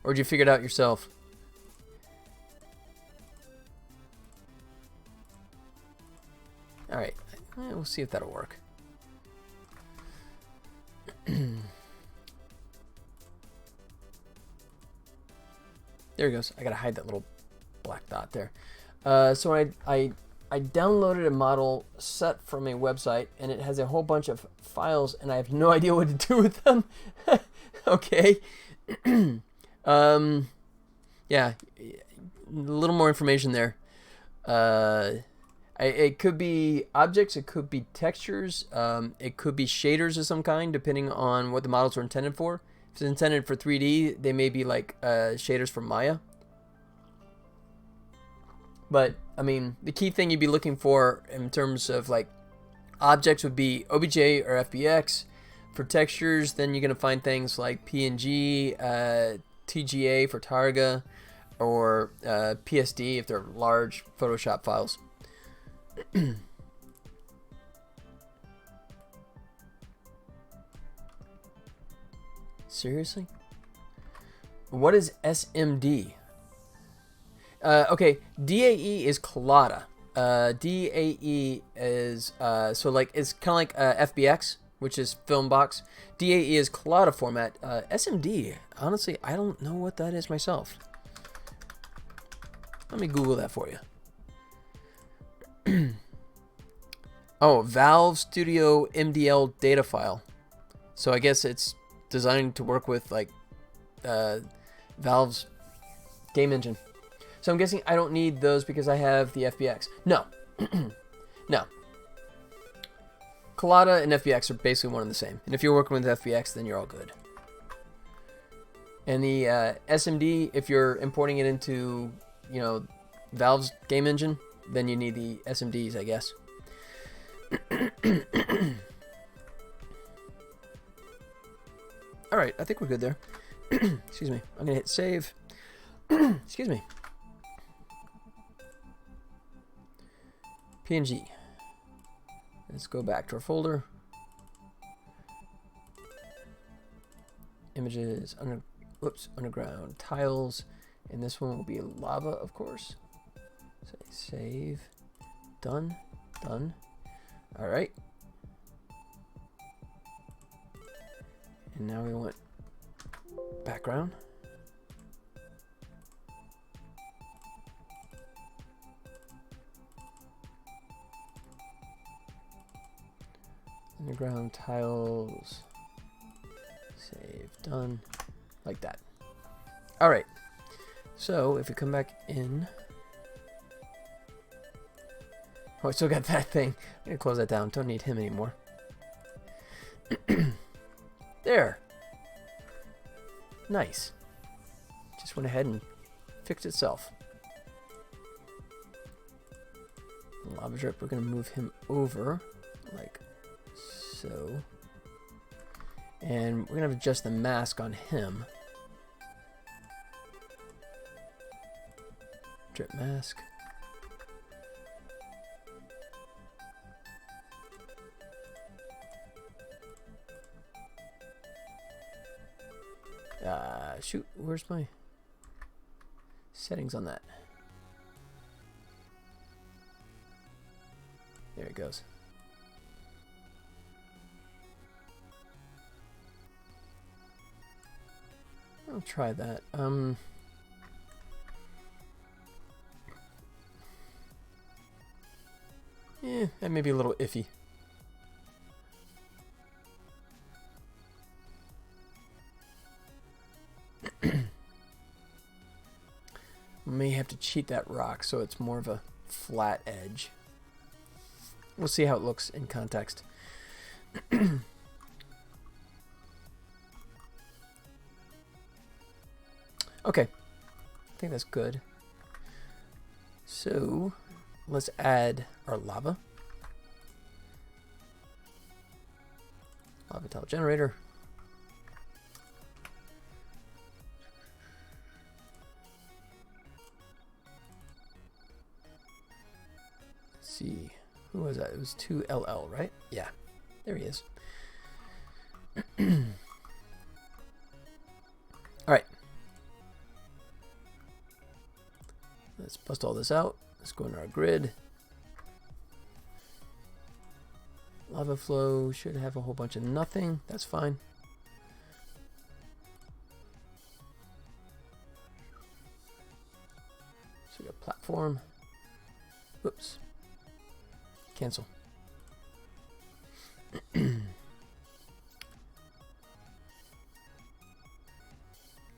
Or did you figure it out yourself? All right, we'll see if that'll work. There he goes. I gotta hide that little black dot there. So I downloaded a model set from a website, and it has a whole bunch of files, and I have no idea what to do with them. Okay. Yeah, a little more information there. It could be objects, it could be textures, it could be shaders of some kind, depending on what the models are intended for. If it's intended for 3D, they may be like shaders from Maya. But I mean, the key thing you'd be looking for in terms of like objects would be OBJ or FBX. For textures, then you're gonna find things like PNG, TGA for Targa, or PSD if they're large Photoshop files. Seriously? What is SMD? Okay, DAE is Collada. DAE is so like it's kind of like FBX, which is film box. DAE is Collada format. SMD, honestly, I don't know what that is myself. Let me Google that for you. Oh, Valve Studio MDL data file. So I guess it's designed to work with like Valve's game engine. So I'm guessing I don't need those because I have the FBX. No. No. Collada and FBX are basically one and the same. And if you're working with FBX, then you're all good. And the SMD, if you're importing it into, you know, Valve's game engine, then you need the SMDs, I guess. All right, I think we're good there. Excuse me. I'm gonna hit save. Excuse me. PNG. Let's go back to our folder. Images, underground tiles, and this one will be lava, of course. Say save. Done. Done. All right. And now we want background. Underground tiles. Save. Done. Like that. All right. So if we come back in. Oh, I still got that thing. I'm going to close that down. Don't need him anymore. There. Nice. Just went ahead and fixed itself. Lava drip, we're going to move him over like so. And we're going to adjust the mask on him. Drip mask. Shoot, where's my settings on that? There it goes. I'll try that. Yeah, that may be a little iffy. May have to cheat that rock so it's more of a flat edge. We'll see how it looks in context. Okay, I think that's good. So let's add our lava. Lava tile generator. See, who was that? It was 2LL, right? Yeah, there he is. All right. Let's bust all this out. Let's go into our grid. Lava flow should have a whole bunch of nothing. That's fine. So we got platform. Whoops. Cancel.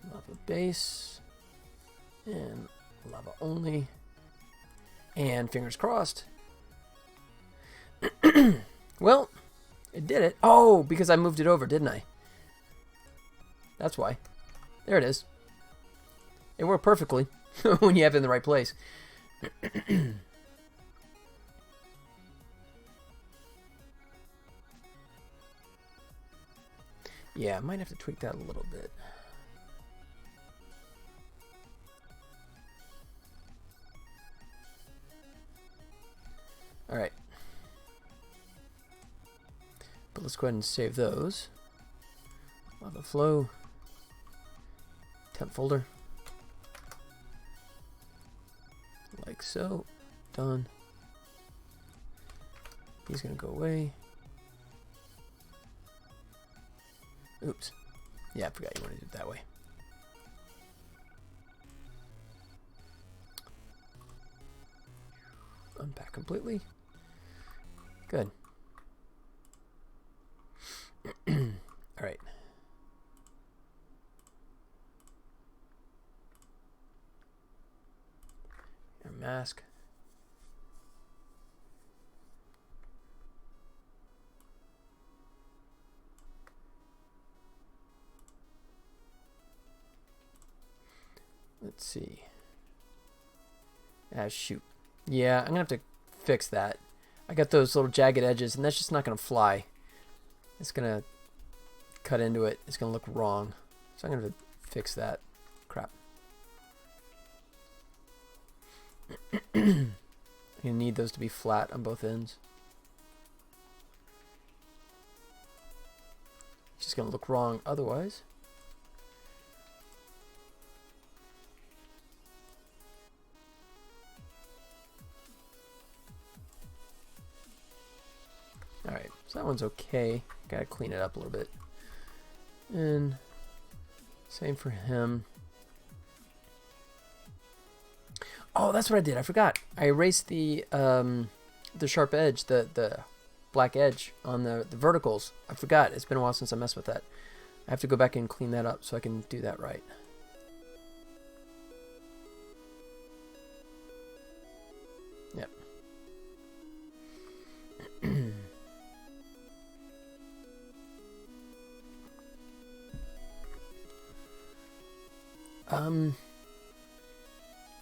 Lava base. And lava only. And fingers crossed. Well, it did it. Oh, because I moved it over, didn't I? That's why. There it is. It worked perfectly when you have it in the right place. Yeah, I might have to tweak that a little bit. All right. But let's go ahead and save those. Lava flow. Temp folder. Like so. Done. He's gonna go away. Oops. Yeah, I forgot you wanted to do it that way. Unpack completely. Good. All right. Your mask. Let's see. Ah, shoot. Yeah, I'm gonna have to fix that. I got those little jagged edges, and that's just not gonna fly. It's gonna cut into it. It's gonna look wrong. So I'm gonna fix that. Crap. You need those to be flat on both ends. It's just gonna look wrong otherwise. Alright, so that one's okay. Gotta clean it up a little bit. And same for him. Oh, that's what I did. I forgot. I erased the sharp edge, the black edge on the verticals. I forgot. It's been a while since I messed with that. I have to go back and clean that up so I can do that right. Yep.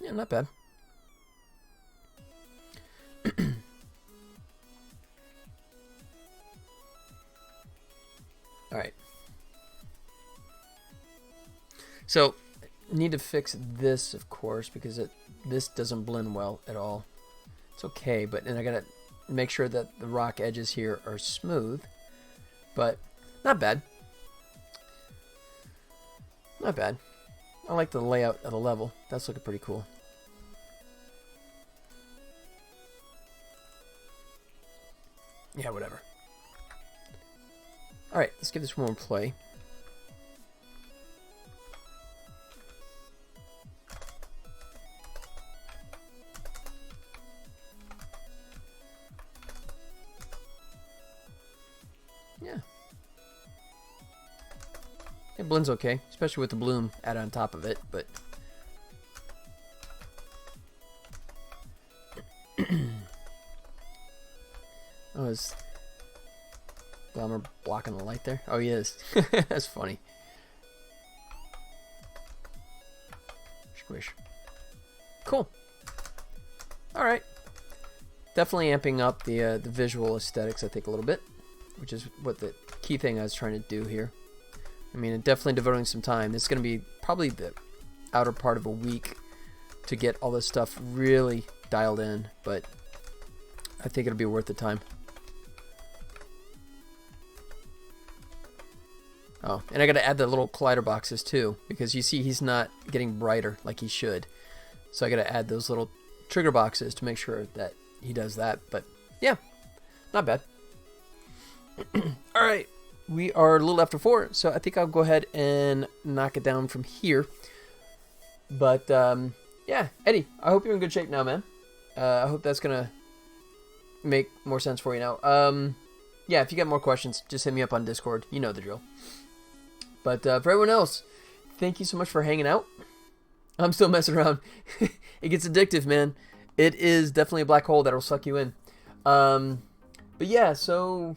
Yeah, not bad. All right. So, need to fix this, of course, because this doesn't blend well at all. It's okay, but then I gotta make sure that the rock edges here are smooth, but not bad. Not bad. I like the layout of the level. That's looking pretty cool. Yeah, whatever. Alright, let's give this one more play. Yeah. It blends okay, especially with the bloom added on top of it, but... Oh, is Bomber blocking the light there? Oh, he is. That's funny. Squish. Cool. All right. Definitely amping up the visual aesthetics, I think, a little bit, which is what the key thing I was trying to do here. I mean, definitely devoting some time. This is going to be probably the outer part of a week to get all this stuff really dialed in, but I think it'll be worth the time. Oh, and I got to add the little collider boxes too, because you see he's not getting brighter like he should. So I got to add those little trigger boxes to make sure that he does that. But yeah, not bad. All right, we are a little after 4, so I think I'll go ahead and knock it down from here. But yeah, Eddie, I hope you're in good shape now, man. I hope that's gonna make more sense for you now. Yeah, if you got more questions, just hit me up on Discord. You know the drill. But for everyone else, thank you so much for hanging out. I'm still messing around. It gets addictive, man. It is definitely a black hole that'll suck you in. But yeah, so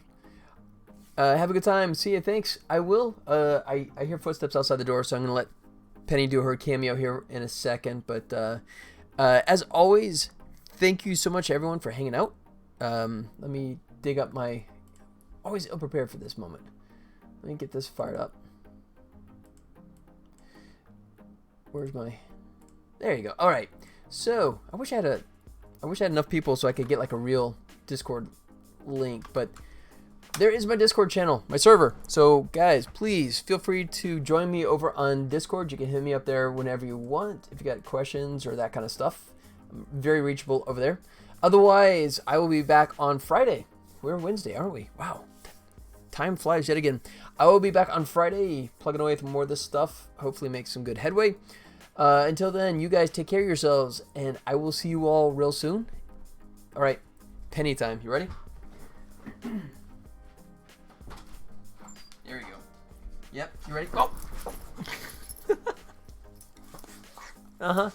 have a good time. See you. Thanks. I will. I hear footsteps outside the door, so I'm going to let Penny do her cameo here in a second. But As always, thank you so much, everyone, for hanging out. Let me dig up my... Always ill-prepared for this moment. Let me get this fired up. Where's my... There you go. All right. So, I wish I had enough people so I could get like a real Discord link, but there is my Discord channel, my server. So guys, please feel free to join me over on Discord. You can hit me up there whenever you want if you got questions or that kind of stuff. I'm very reachable over there. Otherwise, I will be back on Friday. We're Wednesday, aren't we? Wow. Time flies yet again. I will be back on Friday, plugging away with more of this stuff. Hopefully make some good headway. Until then, you guys take care of yourselves, and I will see you all real soon. All right, penny time. You ready? There we go. Yep, you ready? Oh! Uh-huh.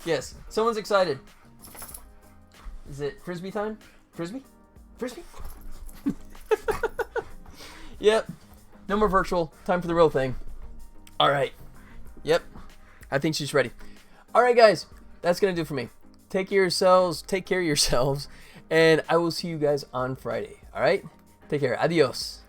Yes, someone's excited. Is it Frisbee time? Frisbee? Frisbee? Yep. No more virtual. Time for the real thing. All right. Yep. I think she's ready. All right, guys. That's going to do it for me. Take care of yourselves. And I will see you guys on Friday. All right? Take care. Adios.